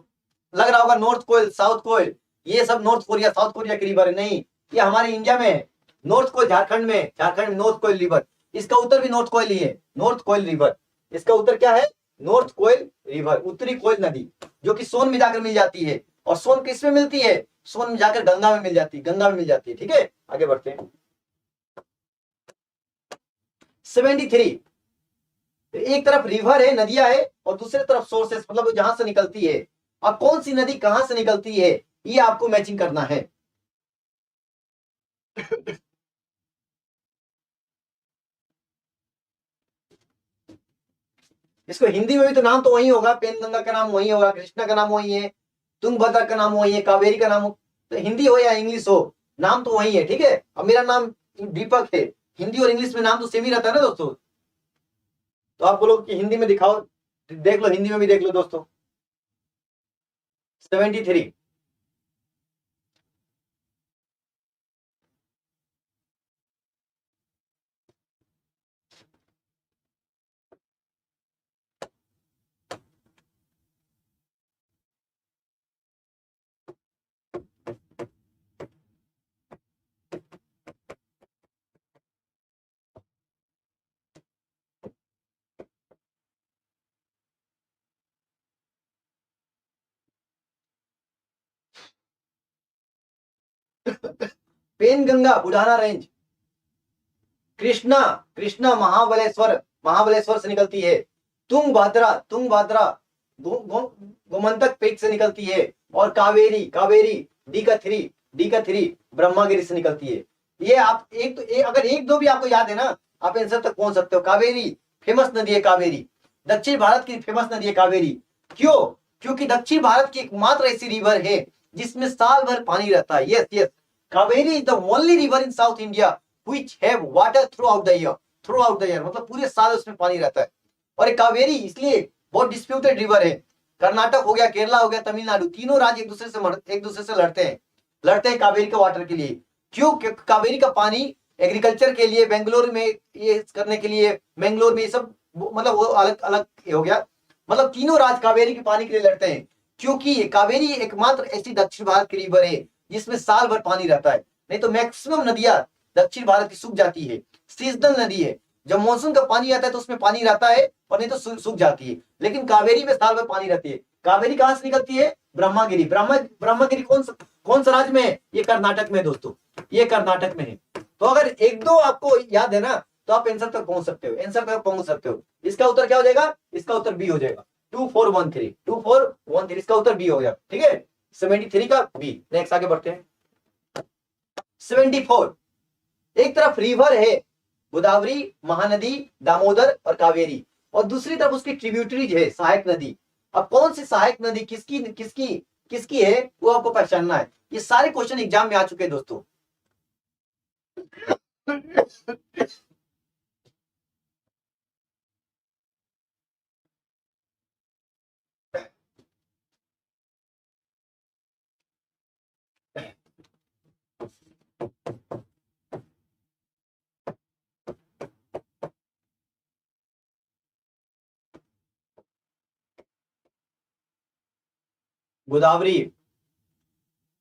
लग रहा होगा नॉर्थ कोयल, साउथ कोयल, ये सब नॉर्थ कोरिया, साउथ कोरिया की रिवर है। नहीं, ये हमारे इंडिया में है। नॉर्थ कोयल झारखंड में, झारखंड में नॉर्थ कोयल रिवर। इसका उत्तर भी नॉर्थ कोयल ही है, नॉर्थ कोयल रिवर। इसका उत्तर क्या है? नॉर्थ कोयल रिवर, उत्तरी कोयल नदी, जो कि सोन में जाकर मिल जाती है। और सोन किस में मिलती है? सोन में जाकर गंगा में मिल जाती है, गंगा में मिल जाती है, ठीक है। आगे बढ़ते हैं। 73, एक तरफ रिवर है, नदियां है, और दूसरी तरफ सोर्सेस मतलब जहां से निकलती है। अब कौन सी नदी कहां से निकलती है ये आपको मैचिंग करना है। इसको हिंदी में भी तो नाम तो वही होगा, पेनगंगा का नाम वही होगा, कृष्णा का नाम वही है, तुंगभद्रा का नाम वही है, कावेरी का नाम हो, तो हिंदी हो या इंग्लिश हो, नाम तो वही है। ठीक है, अब मेरा नाम दीपक है, हिंदी और इंग्लिश में नाम तो सेम ही रहता है ना दोस्तों। तो आप बोलो कि हिंदी में दिखाओ, देख लो, हिंदी में भी देख लो दोस्तों। 73। पेनगंगा बुढ़ाना रेंज, कृष्णा, कृष्णा महाबलेश्वर, महाबलेश्वर से निकलती है, तुंगभद्रा, तुंगभद्रा गोमंतक पेट से निकलती है, और कावेरी, कावेरी डी का थ्री ब्रह्मागिरी से निकलती है। ये आप एक तो अगर एक दो भी आपको याद है ना, आप आंसर तक पहुंच सकते हो। कावेरी फेमस नदी है, कावेरी दक्षिण भारत की फेमस नदी है कावेरी। क्यों? क्योंकि दक्षिण भारत की एकमात्र ऐसी रिवर है जिसमें साल भर पानी रहता है। Yes yes, Kaveri is the only river in south India which have water throughout the year, throughout the year मतलब पूरे साल उसमें पानी रहता है। और ये कावेरी इसलिए बहुत डिस्प्यूटेड रिवर है। कर्नाटक हो गया, केरला हो गया, तमिलनाडु, तीनों राज्य एक दूसरे से लड़ते हैं कावेरी के वाटर के लिए। क्यों? क्योंकि कावेरी का पानी एग्रीकल्चर के लिए, बेंगलोर में ये करने के लिए, बेंगलोर में ये सब मतलब वो अलग अलग हो गया, मतलब तीनों राज्य कावेरी के पानी के लिए लड़ते हैं। क्योंकि कावेरी एकमात्र ऐसी दक्षिण भारत की रिवर है जिसमें साल भर पानी रहता है। नहीं तो मैक्सिमम नदियां दक्षिण भारत की सूख जाती है, सीजनल नदी है। जब मानसून का पानी आता है तो उसमें पानी रहता है, और नहीं तो सूख जाती है। लेकिन कावेरी में साल भर पानी रहती है। कावेरी कहां से निकलती है? ब्रह्मागिरी। ब्रह्मागिरी कौन सा राज्य में है? ये कर्नाटक में दोस्तों, ये कर्नाटक में है। तो अगर एक दो आपको याद है ना, तो आप आंसर तक पहुंच सकते हो, आंसर तक पहुंच सकते हो। इसका उत्तर क्या हो जाएगा? इसका उत्तर बी हो जाएगा। 2413, 2413 इसका उत्तर बी हो गया। ठीक है, 73 का बी। नेक्स्ट आगे बढ़ते हैं। 74, एक तरफ रिवर है गोदावरी, महानदी, दामोदर और कावेरी, और दूसरी तरफ उसकी ट्रिब्यूटरीज है सहायक नदी। अब कौन सी सहायक नदी किसकी है वो आपको पहचानना है। ये सारे क्वेश्चन एग्जाम में आ चुके हैं दोस्तों। गोदावरी,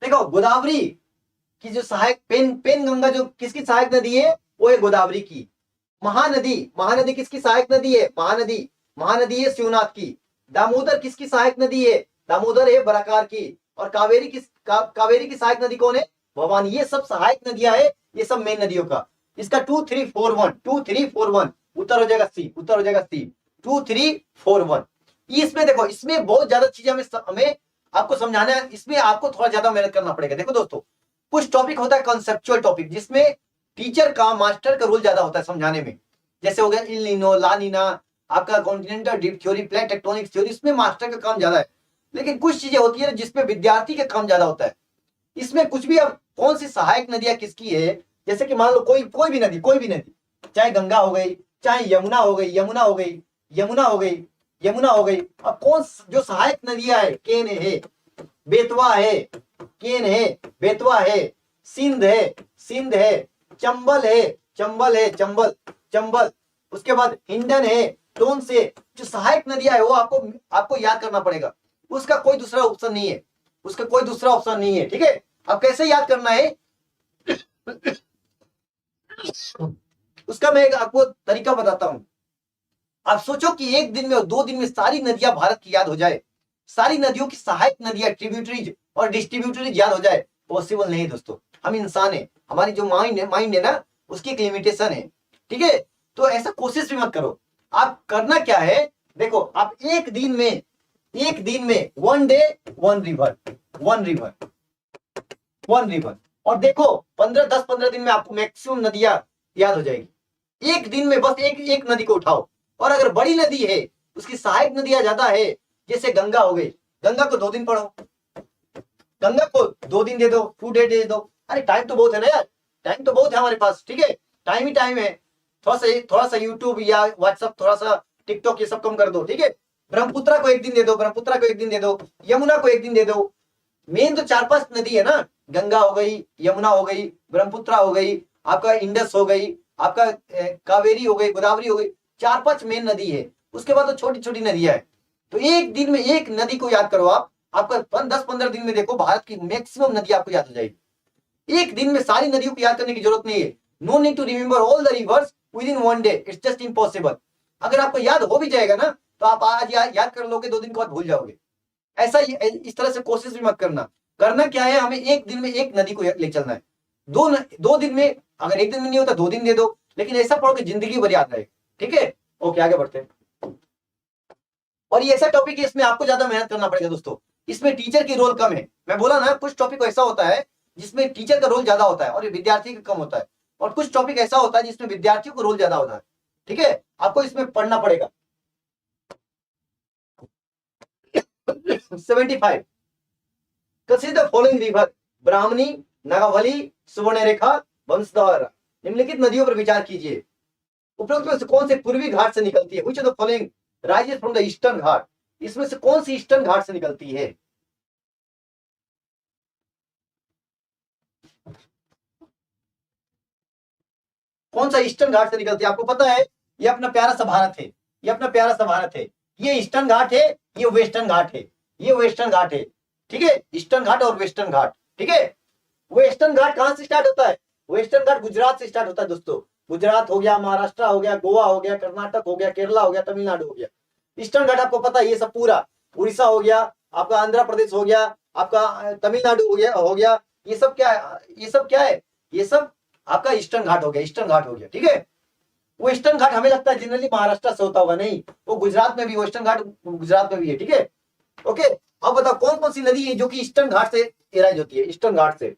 देखो गोदावरी की जो सहायक पेन गंगा जो किसकी सहायक नदी है, वो है गोदावरी की। महानदी, महानदी किसकी सहायक नदी है? महानदी है शिवनाथ की। दामोदर किसकी सहायक नदी है? दामोदर है बराकार की। और कावेरी की सहायक नदी कौन है? भवानी। ये सब सहायक नदियां है, ये सब मेन नदियों का। इसका 2341 उत्तर हो जाएगा सी, उत्तर हो जाएगा सी 2341। इसमें देखो, इसमें बहुत ज्यादा चीजें हमें आपको समझाना है, इसमें आपको थोड़ा ज्यादा मेहनत करना पड़ेगा। देखो दोस्तों, कुछ टॉपिक होता है कॉन्सेप्चुअल टॉपिक, जिसमें टीचर का, मास्टर का रोल ज्यादा होता है समझाने में। जैसे हो गया इल नीनो, ला नीना, आपका continental drift theory, plate tectonics theory, इसमें मास्टर का काम ज्यादा है। लेकिन कुछ चीजें होती है जिसमें विद्यार्थी का काम ज्यादा होता है। इसमें कुछ भी, अब कौन सी सहायक नदियां किसकी है, जैसे कि मान लो कोई भी नदी, चाहे गंगा हो गई, चाहे यमुना हो गई, यमुना हो गई। अब कौन जो सहायक नदियां है, केन है, बेतवा है, केन है, बेतवा है, सिंध है, चंबल है, चंबल। उसके बाद हिंडन है, टोन से। जो सहायक नदियां है वो आपको याद करना पड़ेगा। उसका कोई दूसरा ऑप्शन नहीं है, ठीक है। अब कैसे याद करना है उसका मैं आपको तरीका बताता हूं। आप सोचो कि एक दिन में और 2 दिन में सारी नदियां भारत की याद हो जाए, सारी नदियों की सहायक नदियां, ट्रिब्यूटरीज और डिस्ट्रीब्यूटरीज याद हो जाए, पॉसिबल नहीं दोस्तों। हम इंसान है, हमारी जो माइंड है ना, उसकी एक लिमिटेशन है। ठीक है, तो ऐसा कोशिश भी मत करो। आप करना क्या है, देखो, आप एक दिन में 1 डे 1 रिवर, और देखो 10-15 दिन में आपको मैक्सिमम नदियां याद हो जाएगी। एक दिन में बस एक नदी को उठाओ, और अगर बड़ी नदी है उसकी सहायक नदियां ज्यादा है, जैसे गंगा हो गई, गंगा को 2 दिन पढ़ो, गंगा को 2 दिन दे दो, 2 डे दे दो। अरे टाइम तो बहुत है ना यार, टाइम तो बहुत है हमारे पास, ठीक है, टाइम ही टाइम है। थोड़ा सा यूट्यूब या व्हाट्सअप, थोड़ा सा टिकटॉक, ये सब कम कर दो, ठीक है। ब्रह्मपुत्रा को 1 दिन दे दो, ब्रह्मपुत्रा को 1 दिन दे दो, यमुना को 1 दिन दे दो। मेन तो 4-5 नदी है ना, गंगा हो गई, यमुना हो गई, ब्रह्मपुत्रा हो गई, आपका इंडस हो गई, आपका कावेरी हो गई, गोदावरी हो गई, 4-5 मेन नदी है। उसके बाद तो छोटी छोटी नदियां है। तो एक दिन में एक नदी को याद करो आप, आपका 10-15 दिन में देखो भारत की मैक्सिमम नदी आपको याद हो जाएगी। एक दिन में सारी नदियों को याद करने की जरूरत नहीं है। No need to remember all the rivers within 1 day, it's just impossible. अगर आपको याद हो भी जाएगा ना, तो आप आज याद कर लोगे, 2 दिन के बाद भूल जाओगे। ऐसा इस तरह से कोशिश भी मत करना। करना क्या है, हमें एक दिन में एक नदी को ले चलना है। 2 दिन में, अगर एक दिन में नहीं होता 2 दिन दे दो, लेकिन ऐसा पढ़ो कि जिंदगी भर याद रहे, ठीक है। ओके, आगे बढ़ते हैं। और ये ऐसा टॉपिक है, इसमें आपको ज्यादा मेहनत करना पड़ेगा दोस्तों, इसमें टीचर की रोल कम है। मैं बोला ना, कुछ टॉपिक ऐसा होता है जिसमें टीचर का रोल ज्यादा होता है और विद्यार्थी का कम होता है, और कुछ टॉपिक ऐसा होता है जिसमें विद्यार्थियों का रोल ज्यादा होता है, ठीक है। आपको इसमें पढ़ना पड़ेगा। 75, कंसीडर द फॉलोइंग रिवर, ब्राह्मणी, नागावली, सुवर्णरेखा, वंशधारा। निम्नलिखित नदियों पर विचार कीजिए। उपरोक्त में से कौन से पूर्वी घाट से निकलती है? Which of the following rises from the eastern ghat? इसमें से कौन सी ईस्टर्न घाट से निकलती है? कौन सा ईस्टर्न घाट से निकलती है? आपको पता है, ये अपना प्यारा सा भारत है, ये अपना प्यारा सा भारत है। ये ईस्टर्न घाट है, ये वेस्टर्न घाट है, ये वेस्टर्न घाट है, ठीक है। ईस्टर्न घाट और वेस्टर्न घाट, ठीक है। वेस्टर्न घाट कहां से स्टार्ट होता है? वेस्टर्न घाट गुजरात से स्टार्ट होता है दोस्तों। गुजरात हो गया, महाराष्ट्र हो गया, गोवा हो गया, कर्नाटक हो गया, केरला हो गया, तमिलनाडु हो गया। ईस्टर्न घाट आपको पता है, ये सब पूरा उड़ीसा हो गया, आपका आंध्र प्रदेश हो गया, आपका तमिलनाडु हो गया। ये सब क्या है? ये सब क्या है? ये सब आपका ईस्टर्न घाट हो गया, ईस्टर्न घाट हो गया, ठीक है। वेस्टर्न घाट हमें लगता है जनरली महाराष्ट्र से होता होगा, नहीं, वो गुजरात में भी, वेस्टर्न घाट गुजरात में भी है, ठीक है। ओके, अब बताओ कौन कौन सी नदी है जो कि ईस्टर्न घाट से एराइज होती है, ईस्टर्न घाट से?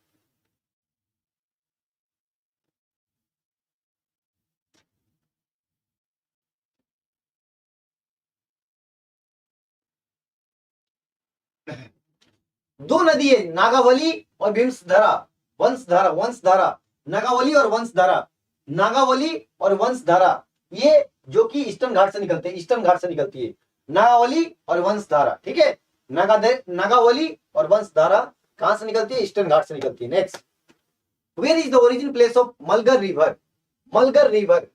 दो नदी है, नागावली और वंशधारा। वंशधारा, वंशधारा, नागावली और वंशधारा, नागावली और वंशधारा, ये जो कि ईस्टर्न घाट से निकलते हैं, ईस्टर्न घाट से निकलती है, नागावली और वंशधारा, ठीक है। नागावली और वंशधारा कहां से निकलती है? ईस्टर्न घाट से निकलती है। Next, where is the origin place of मलगर रिवर? मलगर रिवर,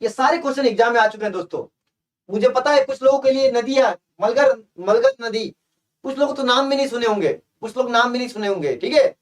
ये सारे क्वेश्चन एग्जाम में आ चुके हैं दोस्तों। मुझे पता है कुछ लोगों के लिए नदियां, मलगर, मलगर नदी, कुछ लोग तो नाम भी नहीं सुने होंगे, कुछ लोग नाम भी नहीं सुने होंगे, ठीक है।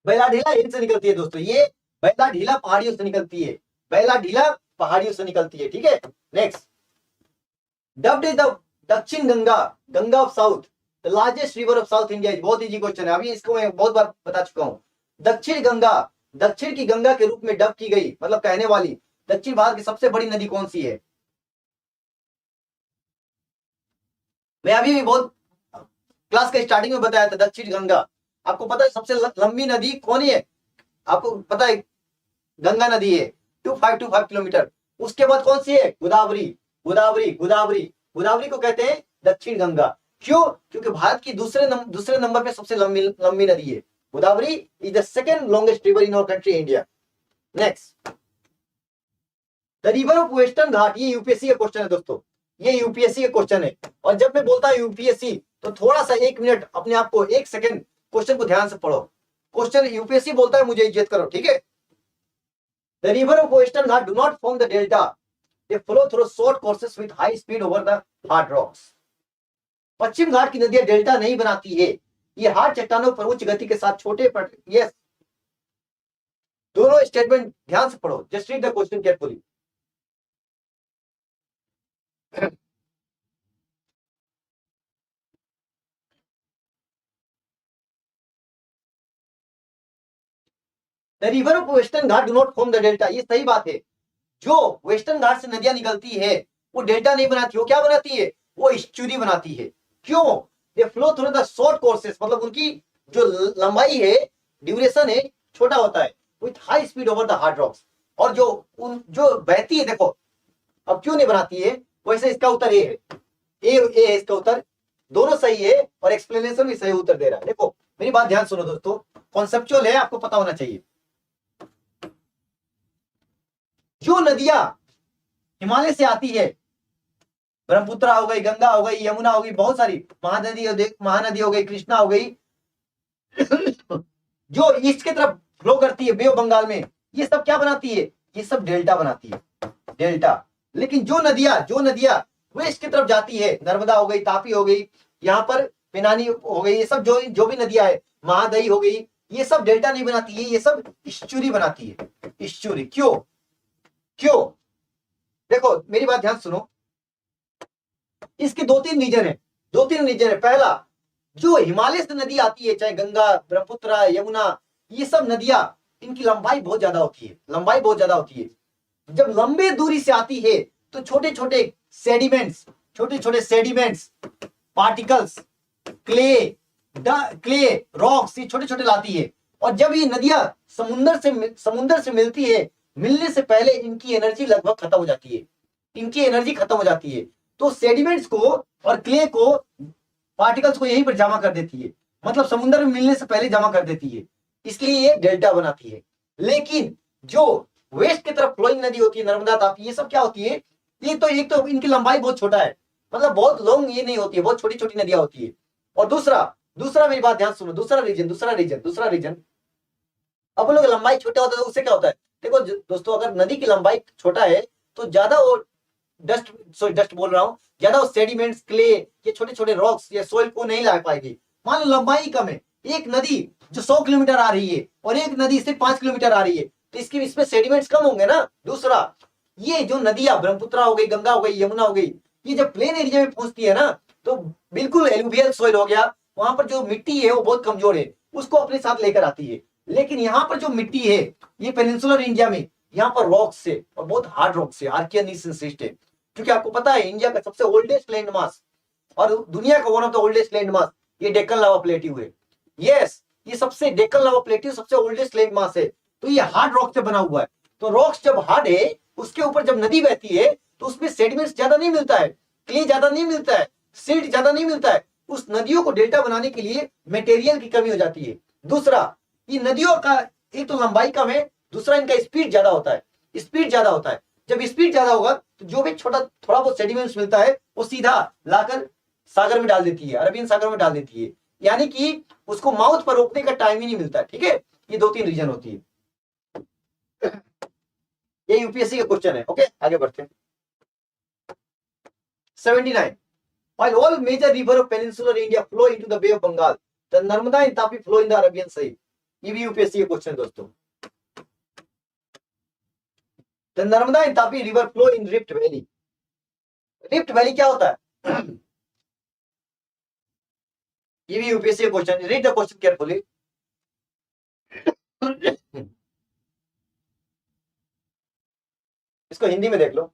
बैला ढीला हिल से निकलती है दोस्तों, ये बैला ढीला पहाड़ियों से निकलती है, बैला ढीला पहाड़ियों से निकलती है, ठीक है। नेक्स्ट, डब्ड इज द दक्षिण Ganga, Ganga of south, the largest river of south India. बहुत इजी क्वेश्चन है, अभी इसको मैं बहुत बार बता चुका हूं। दक्षिण गंगा, दक्षिण की गंगा के रूप में डब की गई, मतलब कहने वाली दक्षिण भारत की सबसे बड़ी नदी कौन सी है? मैं अभी भी बहुत क्लास के स्टार्टिंग में बताया था, दक्षिण गंगा। आपको पता है सबसे लंबी नदी कौन है? आपको पता है गंगा नदी है, 2525 किलोमीटर। उसके बाद कौन सी है? गोदावरी, गोदावरी, गोदावरी, गोदावरी को कहते हैं दक्षिण गंगा। क्यों? क्योंकि भारत की दूसरे नंबर पे सबसे लंबी नदी है Godavari. Is the second longest river in our country India. Next, the river of western ghat, ये यूपीएससी का क्वेश्चन है दोस्तों, ये यूपीएससी का क्वेश्चन है। और जब मैं बोलता हूं यूपीएससी, तो थोड़ा सा 1 मिनट अपने आप को, 1 सेकंड क्वेश्चन को ध्यान से पढ़ो। क्वेश्चन यूपीएससी बोलता है, मुझे इज्जत करो, ठीक है। The river of Western Ghat do not form the delta. They flow through short courses with high speed over the hard rocks. पश्चिम घाट की नदियां डेल्टा नहीं बनाती है, ये हार्ड चट्टानों पर उच्च गति के साथ छोटे पट। यस, दोनों स्टेटमेंट ध्यान से पढ़ो, just read the question carefully. The river of western Ghat do not form the delta, ये सही बात है। जो वेस्टर्न घाट से नदियां निकलती है वो डेल्टा नहीं बनाती, वो क्या बनाती है? वो estuary बनाती है। क्यों? They flow through the short courses, मतलब उनकी जो लंबाई है, ड्यूरेशन है, छोटा होता है, with high speed over the hard rocks. और जो बहती है, देखो अब क्यों नहीं बनाती है, वैसे इसका उत्तर ए है, ए है इसका उत्तर। दोनों सही है और एक्सप्लेनेशन भी सही उत्तर दे रहा है। देखो मेरी बात ध्यान सुनो दोस्तों, कॉन्सेप्चुअल है, आपको पता होना चाहिए। जो नदियां हिमालय से आती है, ब्रह्मपुत्र हो गई, गंगा हो गई, यमुना हो गई, बहुत सारी महानदी हो गई, कृष्णा हो गई, जो ईस्ट की तरफ फ्लो करती है बे ऑफ बंगाल में, ये सब क्या बनाती है? ये सब डेल्टा बनाती है, डेल्टा। लेकिन जो नदियां वेस्ट की तरफ जाती है, नर्मदा हो गई, तापी हो गई, यहाँ पर पिनानी हो गई, ये सब जो भी नदियां है, महादई हो गई, ये सब डेल्टा नहीं बनाती है, ये सब इश्चुरी बनाती है, इश्चुरी। क्यों? क्यों? देखो मेरी बात ध्यान सुनो, इसके दो तीन रीजन है। पहला, जो हिमालय से नदी आती है, चाहे गंगा, ब्रह्मपुत्र, यमुना, ये सब नदियां, इनकी लंबाई बहुत ज्यादा होती है। जब लंबे दूरी से आती है तो छोटे छोटे सेडिमेंट्स, पार्टिकल्स, क्ले रॉक्स, ये छोटे छोटे लाती है। और जब ये नदियां समुद्र से मिलती है, मिलने से पहले इनकी एनर्जी लगभग खत्म हो जाती है। तो सेडिमेंट्स को और क्ले को, पार्टिकल्स को यहीं पर जमा कर देती है, मतलब समुद्र में मिलने से पहले जमा कर देती है, इसलिए ये डेल्टा बनाती है। लेकिन जो वेस्ट की तरफ फ्लोइंग नदी होती है, नर्मदा, तापी, ये सब क्या होती है? एक तो इनकी लंबाई बहुत छोटा है, मतलब बहुत लॉन्ग ये नहीं होती है, बहुत छोटी छोटी नदियां होती है। और दूसरा मेरी बात ध्यान सुनो, दूसरा रीजन, अब लोग लंबाई छोटा होता है तो उससे क्या होता है? देखो दोस्तों, अगर नदी की लंबाई छोटा है तो ज्यादा वो डस्ट बोल रहा हूं, ज्यादा वो सेडिमेंट्स, क्ले, ये छोटे छोटे रॉक्स या सोइल को नहीं ला पाएगी। मान लो लंबाई कम है, एक नदी जो 100 किलोमीटर आ रही है और एक नदी सिर्फ 5 किलोमीटर आ रही है, तो इसमें सेडिमेंट्स कम होंगे ना। दूसरा, ये जो नदियां ब्रह्मपुत्र हो गई, गंगा हो गई, यमुना हो गई, ये जब प्लेन एरिया में पहुंचती है ना, तो बिल्कुल एलुवियल सोइल हो गया, वहां पर जो मिट्टी है वो बहुत कमजोर है, उसको अपने साथ लेकर आती है। लेकिन यहाँ पर जो मिट्टी है, ये पेनिनसुलर इंडिया में, यहाँ पर रॉक्स से, और बहुत हार्ड रॉक्स से, आर्कियन सिस्टम, क्योंकि आपको पता है इंडिया का सबसे ओल्डेस्ट लैंड मास और दुनिया का one of the oldest land mass ये डेक्कन लावा प्लेट्यू है। यस, ये सबसे डेक्कन लावा प्लेट्यू सबसे ओल्डेस्ट लैंड मास है, तो ये हार्ड रॉक से बना हुआ है। तो रॉक्स जब हार्ड है, उसके ऊपर जब नदी बहती है तो उसमें सेडिमेंट्स ज्यादा नहीं मिलता है, क्ले ज्यादा नहीं मिलता है, सिल्ट ज्यादा नहीं मिलता है। उस नदियों को डेल्टा बनाने के लिए मटेरियल की कमी हो जाती है। दूसरा, ये नदियों का एक तो लंबाई कम है, दूसरा इनका स्पीड ज्यादा होता है। जब स्पीड ज्यादा होगा तो जो भी थोड़ा बहुत सेडिमेंट्स मिलता है वो सीधा लाकर सागर में डाल देती है, अरबियन सागर में डाल देती है, यानी कि उसको माउथ पर रोकने का टाइम ही नहीं मिलता है। ठीक है, ये दो तीन रीजन होती है। ये यूपीएससी का क्वेश्चन है। ओके, आगे बढ़ते हैं। 79, while all major river of peninsular India flow into the Bay of Bengal, the Narmada and Tapi flow in the Arabian Sea. ये भी यूपीएससी का क्वेश्चन दोस्तों। The Narmada and Tapi river flow in Rift Valley. Rift valley क्या होता है? ये भी UPSC का question. Read the question carefully. इसको हिंदी में देख लो।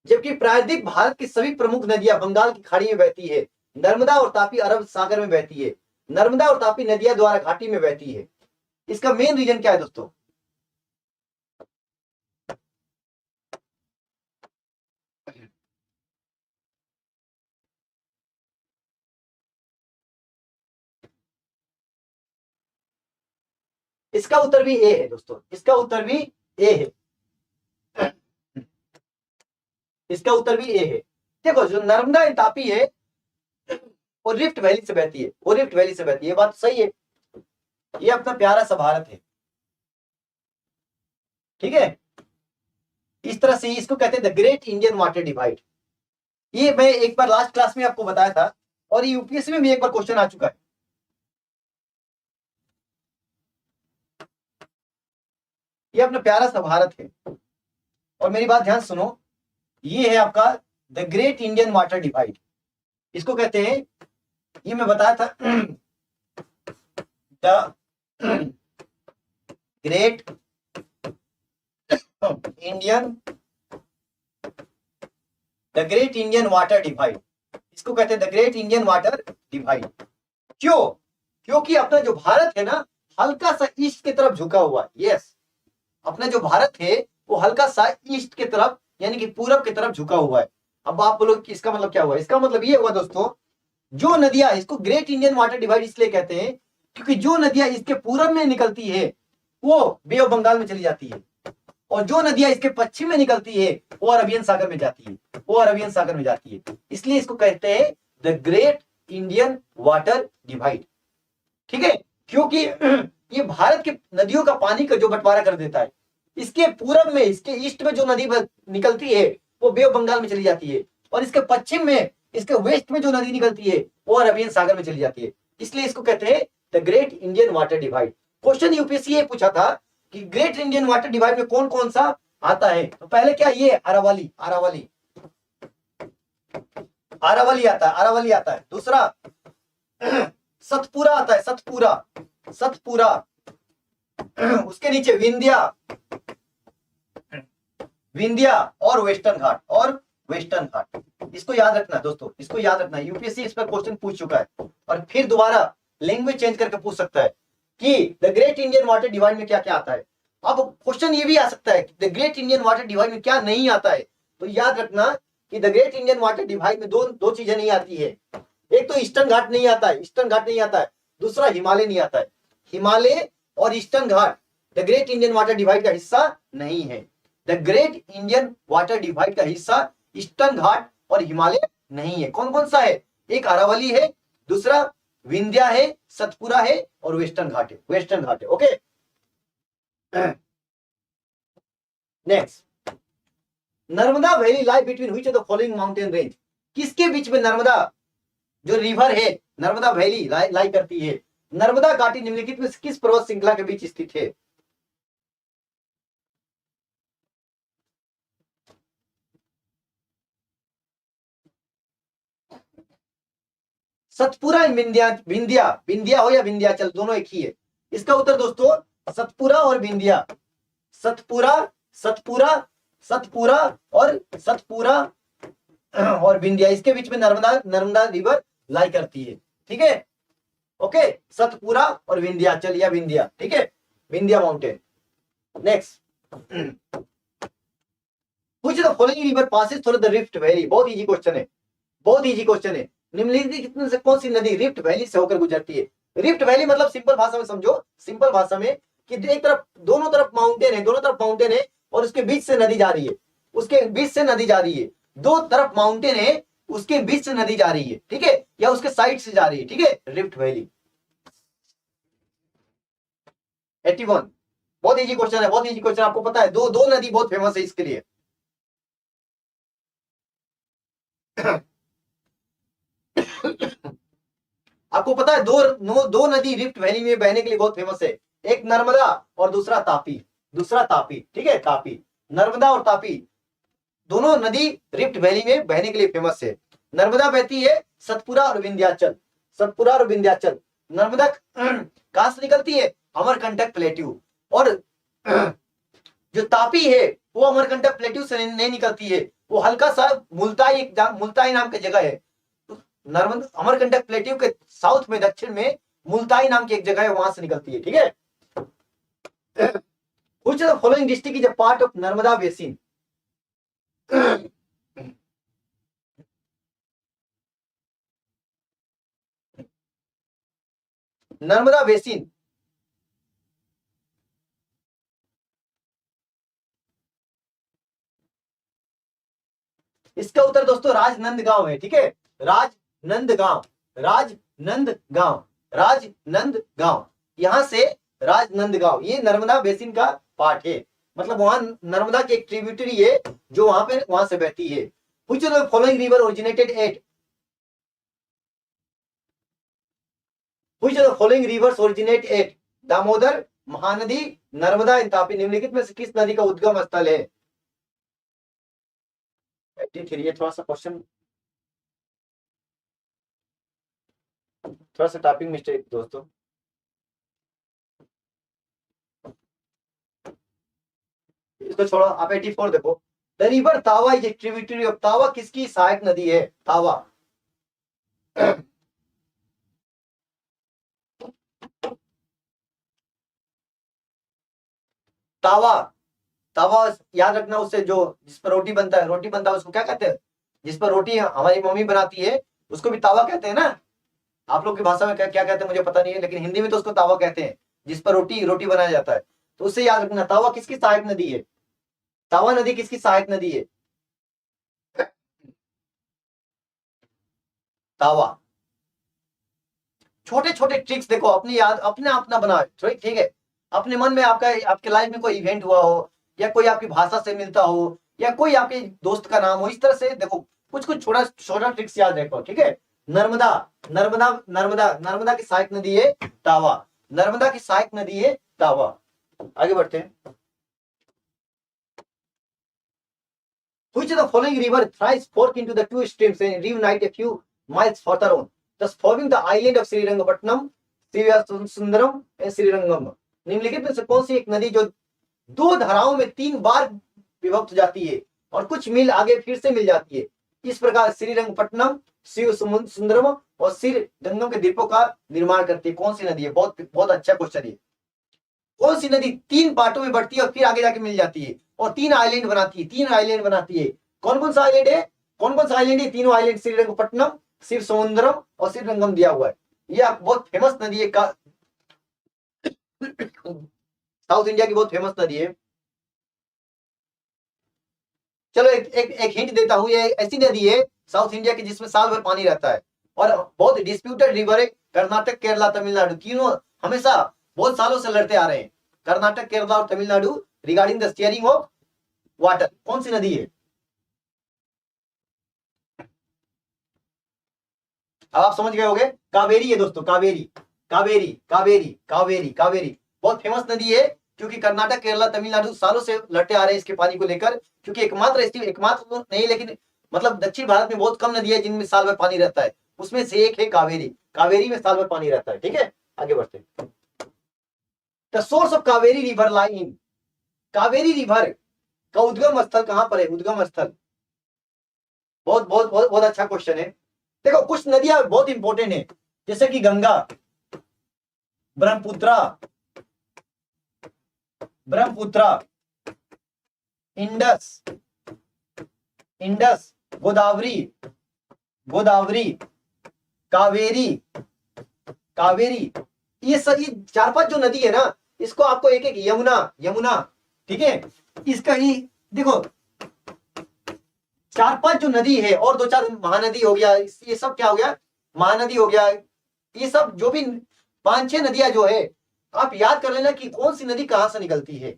जबकि प्रायद्वीप भारत की सभी प्रमुख नदियां बंगाल की खाड़ी में बहती है, नर्मदा और तापी अरब सागर में बहती है। नर्मदा और तापी नदियां द्वारा घाटी में बहती है। इसका मेन रीजन क्या है दोस्तों? इसका उत्तर भी ए है दोस्तों, इसका उत्तर भी ए है। इसका उत्तर भी ए है। देखो, जो नर्मदा तापी है वो रिफ्ट वैली से बहती है, ये बात सही है। ये अपना प्यारा सा भारत है, ठीक है। इस तरह से इसको कहते हैं the great Indian water divide. ये मैं एक बार लास्ट क्लास में आपको बताया था और ये यूपीएससी में भी एक बार क्वेश्चन आ चुका है। ये अपना प्यारा सा भारत है। और मेरी बात ध्यान सुनो, ये है आपका the great Indian water divide, इसको कहते हैं। ये मैं बताया था, the great Indian the great Indian water divide, इसको कहते हैं the great Indian water divide. क्यों? क्योंकि अपना जो भारत है ना हल्का सा ईस्ट की तरफ झुका हुआ है। यस, अपना जो भारत है वो हल्का सा ईस्ट की तरफ यानी कि पूरब की तरफ झुका हुआ है। अब आप बोलो कि इसका मतलब क्या हुआ? इसका मतलब ये हुआ दोस्तों, जो नदियां, इसको ग्रेट इंडियन वाटर डिवाइड इसलिए कहते हैं क्योंकि जो नदियां इसके पूरब में निकलती है वो बे ऑफ बंगाल में चली जाती है, और जो नदियां इसके पश्चिम में निकलती है वो अरबियन सागर में जाती है, वो अरबियन सागर में जाती है। इसलिए इसको कहते हैं the great Indian water divide. ठीक है, क्योंकि ये भारत के नदियों का पानी का जो बंटवारा कर देता है। इसके पूरब में, इसके ईस्ट में जो नदी निकलती है वो बे ऑफ बंगाल में चली जाती है, और इसके पश्चिम में, इसके वेस्ट में जो नदी निकलती है वो अरबियन सागर में चली जाती है। इसलिए इसको कहते हैं the great Indian water divide. Question UPSC ये पूछा था कि ग्रेट इंडियन वाटर डिवाइड में कौन कौन सा आता है। तो पहले क्या, ये अरावली, अरावली, अरावली आता है, अरावली आता है। दूसरा सतपुरा आता है, सतपुरा, सतपुरा। उसके नीचे विंध्या, विंध्या और वेस्टर्न घाट, और वेस्टर्न घाट। इसको याद रखना दोस्तों, इसको याद रखना। यूपीएससी इस पर क्वेश्चन पूछ चुका है और फिर दोबारा लैंग्वेज चेंज करके पूछ सकता है कि the great Indian water divide में क्या क्या आता है। अब क्वेश्चन ये भी आ सकता है कि the great Indian water divide में क्या नहीं आता है। तो याद रखना कि the great Indian water divide में दो चीजें नहीं आती है। एक तो ईस्टर्न घाट नहीं आता है, ईस्टर्न घाट नहीं आता है। दूसरा हिमालय नहीं आता है। हिमालय और eastern Ghat the great Indian water divide का हिस्सा नहीं है। The great Indian water divide का हिस्सा ईस्टर्न घाट और हिमालय नहीं है। कौन कौन सा है? एक अरावली है, दूसरा विंध्या है, सतपुरा है और वेस्टर्न घाट है, वेस्टर्न घाट है। Okay, next, Narmada valley lie between which of the following mountain range. किसके बीच में नर्मदा जो रिवर है, नर्मदा वैली लाई करती है? नर्मदा घाटी निम्नलिखित में किस पर्वत श्रृंखला के बीच स्थित है? सतपुरा, विंध्या, विंध्या, विंध्या हो या विंध्याचल, दोनों एक ही है। इसका उत्तर दोस्तों सतपुरा और विंध्या, सतपुरा, सतपुरा, सतपुरा और सतपुरा और विंध्या, इसके बीच में नर्मदा, नर्मदा रिवर लाई करती है। ठीक है, ओके, सतपुरा और विंध्याचल या विंध्या। ठीक है, Vindhya mountain. Next, which of the following river passes through the rift valley. बहुत इजी क्वेश्चन है, बहुत इजी क्वेश्चन है। निम्नलिखित में से कौन सी नदी रिफ्ट वैली से होकर गुजरती है? रिफ्ट वैली मतलब सिंपल भाषा में समझो, सिंपल भाषा में कि एक तरफ, दोनों तरफ माउंटेन है, दोनों तरफ माउंटेन है और उसके बीच से नदी जा रही है, उसके बीच से नदी जा रही है। दो तरफ माउंटेन है, उसके बीच से नदी जा रही है। ठीक है, या उसके साइड से जा रही है। ठीक है, रिफ्ट वैली। 81, बहुत इजी क्वेश्चन है, बहुत इजी क्वेश्चन। आपको पता है दो दो नदी बहुत फेमस है इसके लिए। आपको पता है दो नदी रिफ्ट वैली में बहने के लिए बहुत फेमस है। एक नर्मदा और दूसरा तापी, दूसरा तापी। ठीक है, तापी, नर्मदा और तापी दोनों नदी रिफ्ट वैली में बहने के लिए फेमस है। नर्मदा बहती है सतपुरा और विंध्याचल, सतपुरा और विंध्याचल। नर्मदा कहां से निकलती है? अमरकंटक प्लेट्यू। और जो तापी है वो अमरकंटक प्लेट्यू से नहीं निकलती है, वो हल्का सा मुल्ताई, मुल्ताई नाम की जगह है। नर्मदा अमरकंटक प्लेट्यू के साउथ में, दक्षिण में मुल्ताई नाम की एक जगह है, वहां से निकलती है। ठीक है, which of the following district is a part of Narmada basin. Narmada basin, इसका उत्तर दोस्तों राजनंदगांव है। ठीक है, राजनंदगांव, राजनंदगांव, राजनंदगांव, यहां से राजनंदगांव, ये नर्मदा बेसिन का पार्ट है। मतलब वहां नर्मदा की एक ट्रिब्यूटरी है जो वहां से बहती है। Which of the following river originated at, which of the following rivers originate at Damodar, Mahanadi, Narmada and Tapi. निम्नलिखित में से किस नदी का उद्गम स्थल है? फिर ये थोड़ा सा क्वेश्चन, थोड़ा सा टाइपिंग मिस्टेक दोस्तों। इसको छोड़ो, आप 84 देखो। द द रिवर तावा इज ए ट्रिब्यूटरी ऑफ, तावा किसकी सहायक नदी है? तावा तावा, तावा याद रखना, उससे जो जिस पर रोटी बनता है, रोटी बनता है उसको क्या कहते हैं? जिस पर रोटी हमारी मम्मी बनाती है उसको भी तावा कहते हैं ना। आप लोग की भाषा में क्या क्या कहते हैं मुझे पता नहीं है, लेकिन हिंदी में तो उसको तावा कहते हैं, जिस पर रोटी रोटी बनाया जाता है। तो उससे याद रखना, तावा किसकी सहायक नदी है? तावा नदी किसकी सहायक नदी है? तावा। छोटे छोटे ट्रिक्स देखो, अपनी याद अपने अपना बनाओ, ठीक है? अपने मन में आपका आपके लाइफ में कोई इवेंट हुआ हो, या कोई आपकी भाषा से मिलता हो, या कोई आपके दोस्त का नाम हो, इस तरह से देखो कुछ कुछ छोटा छोटा ट्रिक्स याद रखो, ठीक है? नर्मदा, नर्मदा नर्मदा नर्मदा की सहायक नदी है तावा, नर्मदा की सहायक नदी है तावा। आगे बढ़ते हैं। Which of the following river thrice fork into the two streams and reunite a few miles further on, thus forming the island of Srirangapatnam, Srivasundaram and Srirangam? निम्नलिखित में से कौन सी एक नदी जो दो धाराओं में 3 बार विभक्त हो जाती है और कुछ मील आगे फिर से मिल जाती है? इस प्रकार श्रीरंगपट्टनम, शिव सुंदरम और श्रीरंगम के द्वीपों का निर्माण करती है। कौन सी नदी है? बहुत बहुत अच्छा क्वेश्चन है। कौन सी नदी 3 पार्टों में बढ़ती है और फिर आगे जाके मिल जाती है और 3 आइलैंड बनाती है? 3 आइलैंड बनाती है। कौन कौन सा आइलैंड है? कौन कौन सा आइलैंड है? तीनों आइलैंड श्रीरंगपट्टनम, शिव समुद्रम और श्रीरंगम दिया हुआ है। ये बहुत फेमस नदी है, का साउथ इंडिया की बहुत फेमस नदी है। चलो एक हिंट देता हूं, ये ऐसी नदी है साउथ इंडिया की जिसमें साल भर पानी रहता है और बहुत डिस्प्यूटेड रिवर है। कर्नाटक, केरला, तमिलनाडु तीनों हमेशा बहुत सालों से लड़ते आ रहे हैं, कर्नाटक, केरला और Tamil Nadu, regarding the sharing of water. कौन सी नदी है? अब आप समझ गए होंगे, कावेरी है दोस्तों, कावेरी कावेरी कावेरी कावेरी कावेरी। बहुत फेमस नदी है क्योंकि कर्नाटक, केरला, तमिलनाडु सालों से लड़ते आ रहे हैं इसके पानी को लेकर, क्योंकि एकमात्र तो नहीं, लेकिन मतलब दक्षिण भारत में बहुत कम नदी है जिनमें साल भर पानी रहता है, उसमें से एक है कावेरी। कावेरी में साल भर पानी रहता है, ठीक है? आगे बढ़ते हैं। The source of Kaveri river lie in, Kaveri river का उद्गम स्थल कहां पर है? उद्गम स्थल बहुत बहुत बहुत बहुत अच्छा क्वेश्चन है। देखो कुछ नदियां बहुत इंपॉर्टेंट है, जैसे कि गंगा, ब्रह्मपुत्रा, ब्रह्मपुत्रा, इंडस, इंडस, गोदावरी, गोदावरी, कावेरी, कावेरी। ये 4-5 जो नदी है ना, इसको आपको एक एक, यमुना, यमुना, ठीक है? इसका ही देखो 4-5 जो नदी है और 2-4 महानदी हो गया, ये सब क्या हो गया? महानदी हो गया। ये सब जो भी 5-6 नदियां जो है, आप याद कर लेना कि कौन सी नदी कहां से निकलती है,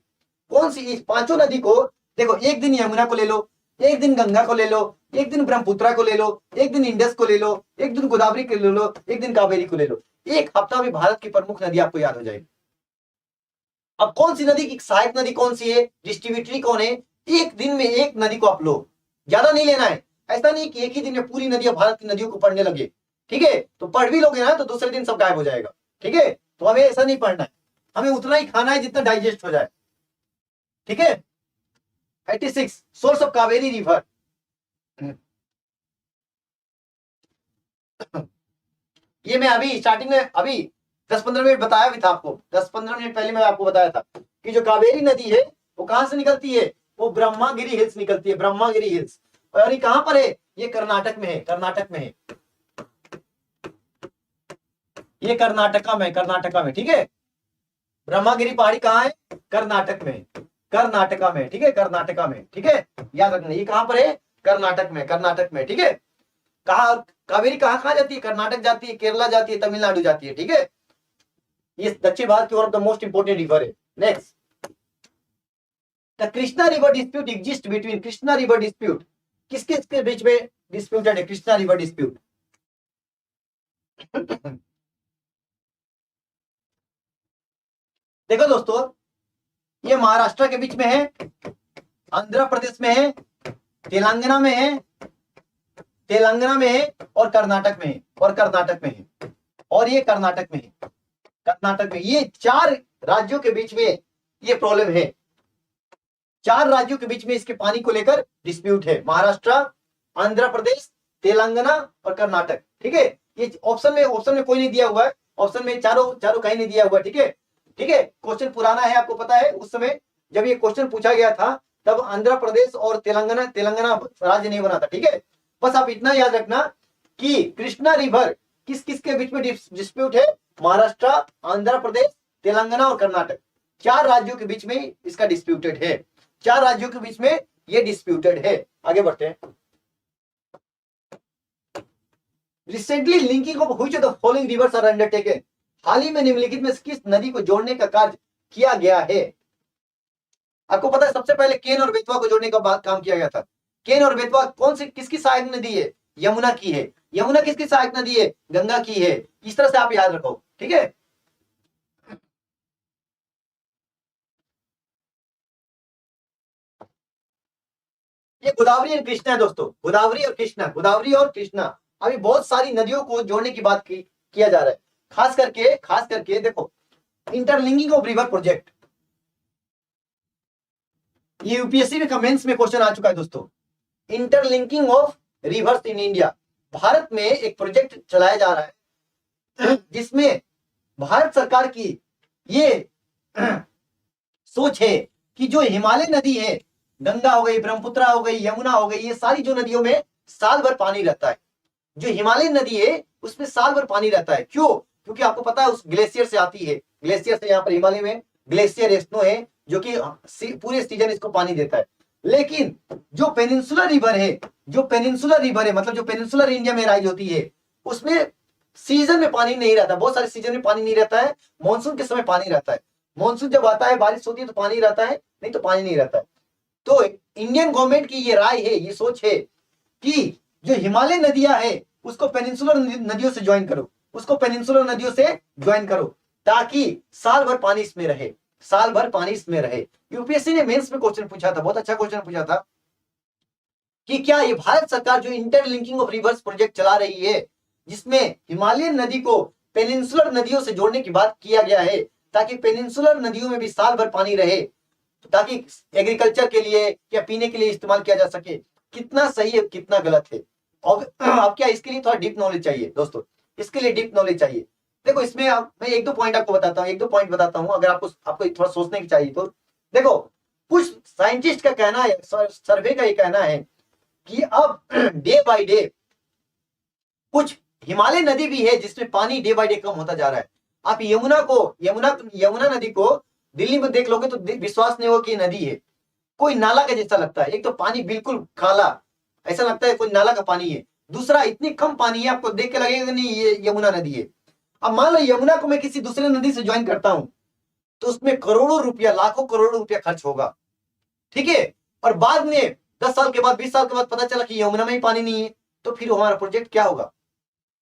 कौन सी। इस पांचों नदी को देखो, एक दिन यमुना को ले लो, एक दिन गंगा को ले लो, एक दिन ब्रह्मपुत्रा को ले लो, एक दिन इंडस को ले लो, एक दिन गोदावरी को ले लो, एक दिन कावेरी को ले लो। एक हफ्ता में भारत की प्रमुख नदी आपको याद हो जाएगी। अब कौन सी नदी की सहायक नदी कौन सी है, डिस्ट्रीब्यूटरी कौन है? एक दिन में एक नदी को आप लो, ज्यादा नहीं लेना है। ऐसा नहीं कि एक ही दिन में पूरी नदियां, भारत की नदियों को पढ़ने लगे, ठीक है? तो पढ़ भी लोगे ना तो दूसरे दिन सब गायब हो जाएगा, ठीक है? तो हमें ऐसा नहीं पढ़ना है, हमें उतना ही खाना है जितना डाइजेस्ट हो जाए, ठीक है? 86 सोर्स ऑफ कावेरी रिवर। ये मैं अभी स्टार्टिंग में अभी 10-15 मिनट बताया भी था आपको, 10-15 मिनट पहले मैं आपको बताया था कि जो कावेरी नदी है वो कहां से निकलती है? वो ब्रह्मागिरी हिल्स निकलती है, ब्रह्मागिरी हिल्स। और ये कहां पर है? ये कर्नाटक में है, कर्नाटक में है, ये कर्नाटका में, कर्नाटका में, ठीक है? ब्रह्मागिरी पहाड़ी कहां है? कर्नाटक में, कर्नाटका में, ठीक है? कर्नाटका में, ठीक है? याद रखना ये कहां पर है? कर्नाटक में, कर्नाटक में, ठीक है? कहा कावेरी कहां कहां जाती है? कर्नाटक जाती है, केरला जाती है, तमिलनाडु जाती है, ठीक है? ये दक्षिण भारत की one of the most important river है। Next, the Krishna river dispute exist between, Krishna river dispute किसके किसके बीच में डिस्प्यूटेड है? कृष्णा रिवर डिस्प्यूट देखो दोस्तों, ये महाराष्ट्र के बीच में है, आंध्र प्रदेश में है, तेलंगाना में है, तेलंगाना में है और कर्नाटक में है, और कर्नाटक में है, और ये कर्नाटक में है, कर्नाटक में। ये 4 राज्यों के बीच में ये प्रॉब्लम है, 4 राज्यों के बीच में इसके पानी को लेकर डिस्प्यूट है, महाराष्ट्र, आंध्र प्रदेश, तेलंगाना और कर्नाटक। ठीक है, ये ऑप्शन में कोई नहीं दिया हुआ है, ऑप्शन में चारों कहीं नहीं दिया हुआ है। ठीक है, ठीक है, क्वेश्चन पुराना है, आपको पता है उस समय जब ये क्वेश्चन पूछा गया था तब आंध्र प्रदेश और तेलंगाना राज्य नहीं बना था। ठीक है, बस आप इतना याद रखना कि कृष्णा रिवर किस किस के बीच में डिस्प्यूट है, महाराष्ट्र, आंध्र प्रदेश, तेलंगाना और कर्नाटक, 4 राज्यों के बीच में इसका डिस्प्यूटेड है, 4 राज्यों के बीच में ये डिस्प्यूटेड है। आगे बढ़ते हैं। Recently linking of which of the following rivers are undertaken, हाल ही में निम्नलिखित में किस नदी को जोड़ने का कार्य किया गया है। आपको पता है सबसे पहले केन और बेतवा को जोड़ने का काम किया गया था। केन और बेतवा कौन सी किसकी सहायक नदी है, यमुना की है। यमुना किसकी सहायक नदी है, गंगा की है। इस तरह से आप याद रखो। ठीक है, ये गोदावरी और कृष्णा है दोस्तों, गोदावरी और कृष्णा, गोदावरी और कृष्णा। अभी बहुत सारी नदियों को जोड़ने की बात किया जा रहा है, खास करके देखो इंटरलिंकिंग ऑफ रिवर प्रोजेक्ट, ये यूपीएससी में कमेंट्स में क्वेश्चन आ चुका है दोस्तों। Interlinking of reverse in India, Bharat में एक प्रोजेक्ट चलाया जा रहा है जिसमें भारत सरकार की ये सोच है कि जो हिमालय नदी है, गंगा हो गई, ब्रह्मपुत्र हो गई, यमुना हो गई, ये सारी जो नदियों में साल भर पानी रहता है। जो हिमालय नदी है उसमें साल भर पानी रहता है। क्यों? क्योंकि आपको पता है उस ग्लेशियर से आती है, ग्लेशियर से यहाँ पर हिमालय में ग्लेशियर स्नो है जो कि पूरे सीजन इसको पानी देता है। लेकिन जो पेनिनसुलर रिवर है, मतलब जो पेनिनसुलर इंडिया में राइज होती है, उसमें सीजन में पानी नहीं रहता, बहुत सारे सीजन में पानी नहीं रहता है, मानसून के समय पानी रहता है। मानसून जब आता है, बारिश होती है तो पानी रहता है, नहीं तो पानी नहीं रहता है। तो इंडियन गवर्नमेंट की ये राय है, ये सोच है कि जो हिमालय नदियां है उसको पेनिनसुलर नदियों से ज्वाइन करो, उसको पेनिनसुलर नदियों से ज्वाइन करो, ताकि साल भर पानी इसमें रहे, साल भर पानी इसमें रहे। यूपीएससी ने मेंस में क्वेश्चन पूछा था, बहुत अच्छा क्वेश्चन पूछा था कि क्या ये भारत सरकार जो इंटरलिंकिंग ऑफ रिवर्स प्रोजेक्ट चला रही है, जिसमें हिमालयन नदी को पेनिनसुलर नदियों से जोड़ने की बात किया गया है, ताकि पेनिनसुलर नदियों में भी साल भर पानी रहे, ताकि एग्रीकल्चर के लिए या पीने के लिए इस्तेमाल किया जा सके, कितना सही है कितना गलत है। और आप क्या इसके लिए थोड़ा डीप नॉलेज चाहिए दोस्तों, इसके लिए डीप नॉलेज चाहिए। देखो इसमें मैं एक दो पॉइंट आपको बताता हूँ, अगर आपको थोड़ा सोचने की चाहिए तो। देखो कुछ साइंटिस्ट का कहना है, सर्वे का ये कहना है कि अब डे बाय डे कुछ हिमालय नदी भी है जिसमें पानी डे बाय डे कम होता जा रहा है। आप यमुना नदी को दिल्ली में देख लोगे तो विश्वास नहीं होगा कि नदी है, कोई नाला का जैसा लगता है। एक तो पानी बिल्कुल काला, ऐसा लगता है कोई नाला का पानी है। दूसरा, इतनी कम पानी है आपको देख के लगेगा नहीं ये यमुना नदी है। अब मान लो यमुना को मैं किसी दूसरे नदी से ज्वाइन करता हूं तो उसमें करोड़ों रुपया, लाखों करोड़ों रुपया खर्च होगा। ठीक है, और बाद में 10 साल के बाद, 20 साल के बाद पता चला कि यमुना में ही पानी नहीं है, तो फिर हमारा प्रोजेक्ट क्या होगा।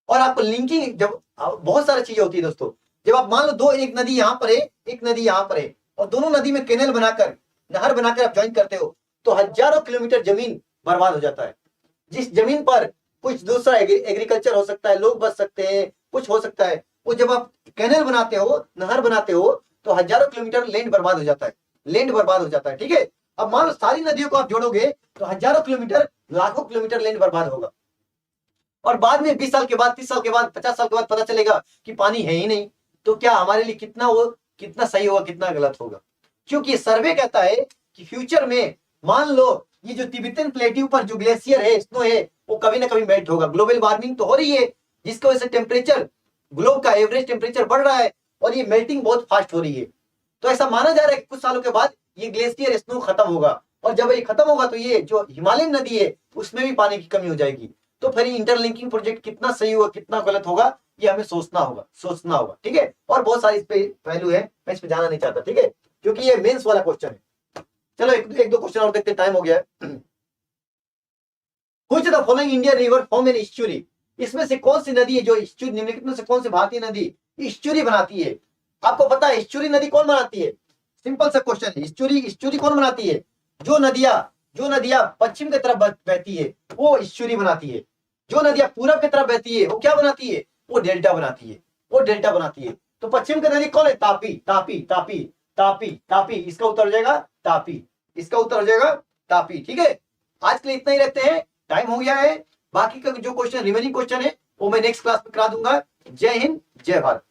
और आपको लिंकिंग, जब बहुत सारी चीजें होती है दोस्तों, जब आप मान लो एक नदी यहाँ पर है, एक नदी यहाँ पर है, और दोनों नदी में कैनल बनाकर, नहर बनाकर आप ज्वाइन करते हो, तो हजारों किलोमीटर जमीन बर्बाद हो जाता है। जिस जमीन पर कुछ दूसरा एग्रीकल्चर हो सकता है, लोग बच सकते हैं, कुछ हो सकता है, वो जब आप कैनल बनाते हो, नहर बनाते हो, तो हजारों किलोमीटर लैंड बर्बाद हो जाता है, लैंड बर्बाद हो जाता है। ठीक है, अब मान लो सारी नदियों को आप जोड़ोगे तो हजारों किलोमीटर, लाखों किलोमीटर लैंड बर्बाद होगा। और बाद में 20 साल के बाद, 30 साल के बाद, 50 साल के बाद पता चलेगा कि पानी है ही नहीं, तो क्या हमारे लिए कितना सही होगा, कितना गलत होगा। क्योंकि सर्वे कहता है कि फ्यूचर में मान लो ये जो तिब्बतन प्लेट्यू पर जो ग्लेशियर है, स्नो है, वो कभी ना कभी मेल्ट होगा। ग्लोबल वार्मिंग तो हो रही है, जिसकी वजह से टेम्परेचर, ग्लोब का एवरेज टेम्परेचर बढ़ रहा है और ये मेल्टिंग बहुत फास्ट हो रही है। तो ऐसा माना जा रहा है कि कुछ सालों के बाद ये ग्लेशियर स्नो खत्म होगा, और जब ये खत्म होगा तो ये जो हिमालयन नदी है उसमें भी पानी की कमी हो जाएगी। तो फिर इंटरलिंकिंग प्रोजेक्ट कितना सही होगा, कितना गलत होगा, ये हमें सोचना होगा। ठीक है, और बहुत सारी इस पे पहलू है, मैं इस पे जाना नहीं चाहता। ठीक है, क्योंकि ये मेंस वाला क्वेश्चन है। चलो एक दो क्वेश्चन और देखते, टाइम हो गया है। Which of the following Indian river form an estuary, इसमें से कौन सी नदी है जो ईस्चुरी, निम्नलिखित में से कौन सी भारतीय नदी ईस्चुरी बनाती है। आपको पता है ईस्चुरी नदी कौन बनाती है, सिंपल सा क्वेश्चन है। ईस्चुरी कौन बनाती है, जो नदियां पश्चिम की तरफ बहती है वो ईस्चुरी बनाती है। जो नदियां पूरब की तरफ बहती है वो क्या बनाती है, वो डेल्टा बनाती है। तो पश्चिम की नदी कौन है, तापी। इसका उत्तर हो जाएगा तापी। इसका उत्तर हो जाएगा तापी। ठीक है, आज के लिए इतना ही रखते हैं, टाइम हो गया है। बाकी का जो क्वेश्चन रिमेनिंग क्वेश्चन है वो मैं नेक्स्ट क्लास में करा दूंगा। जय हिंद, जय भारत।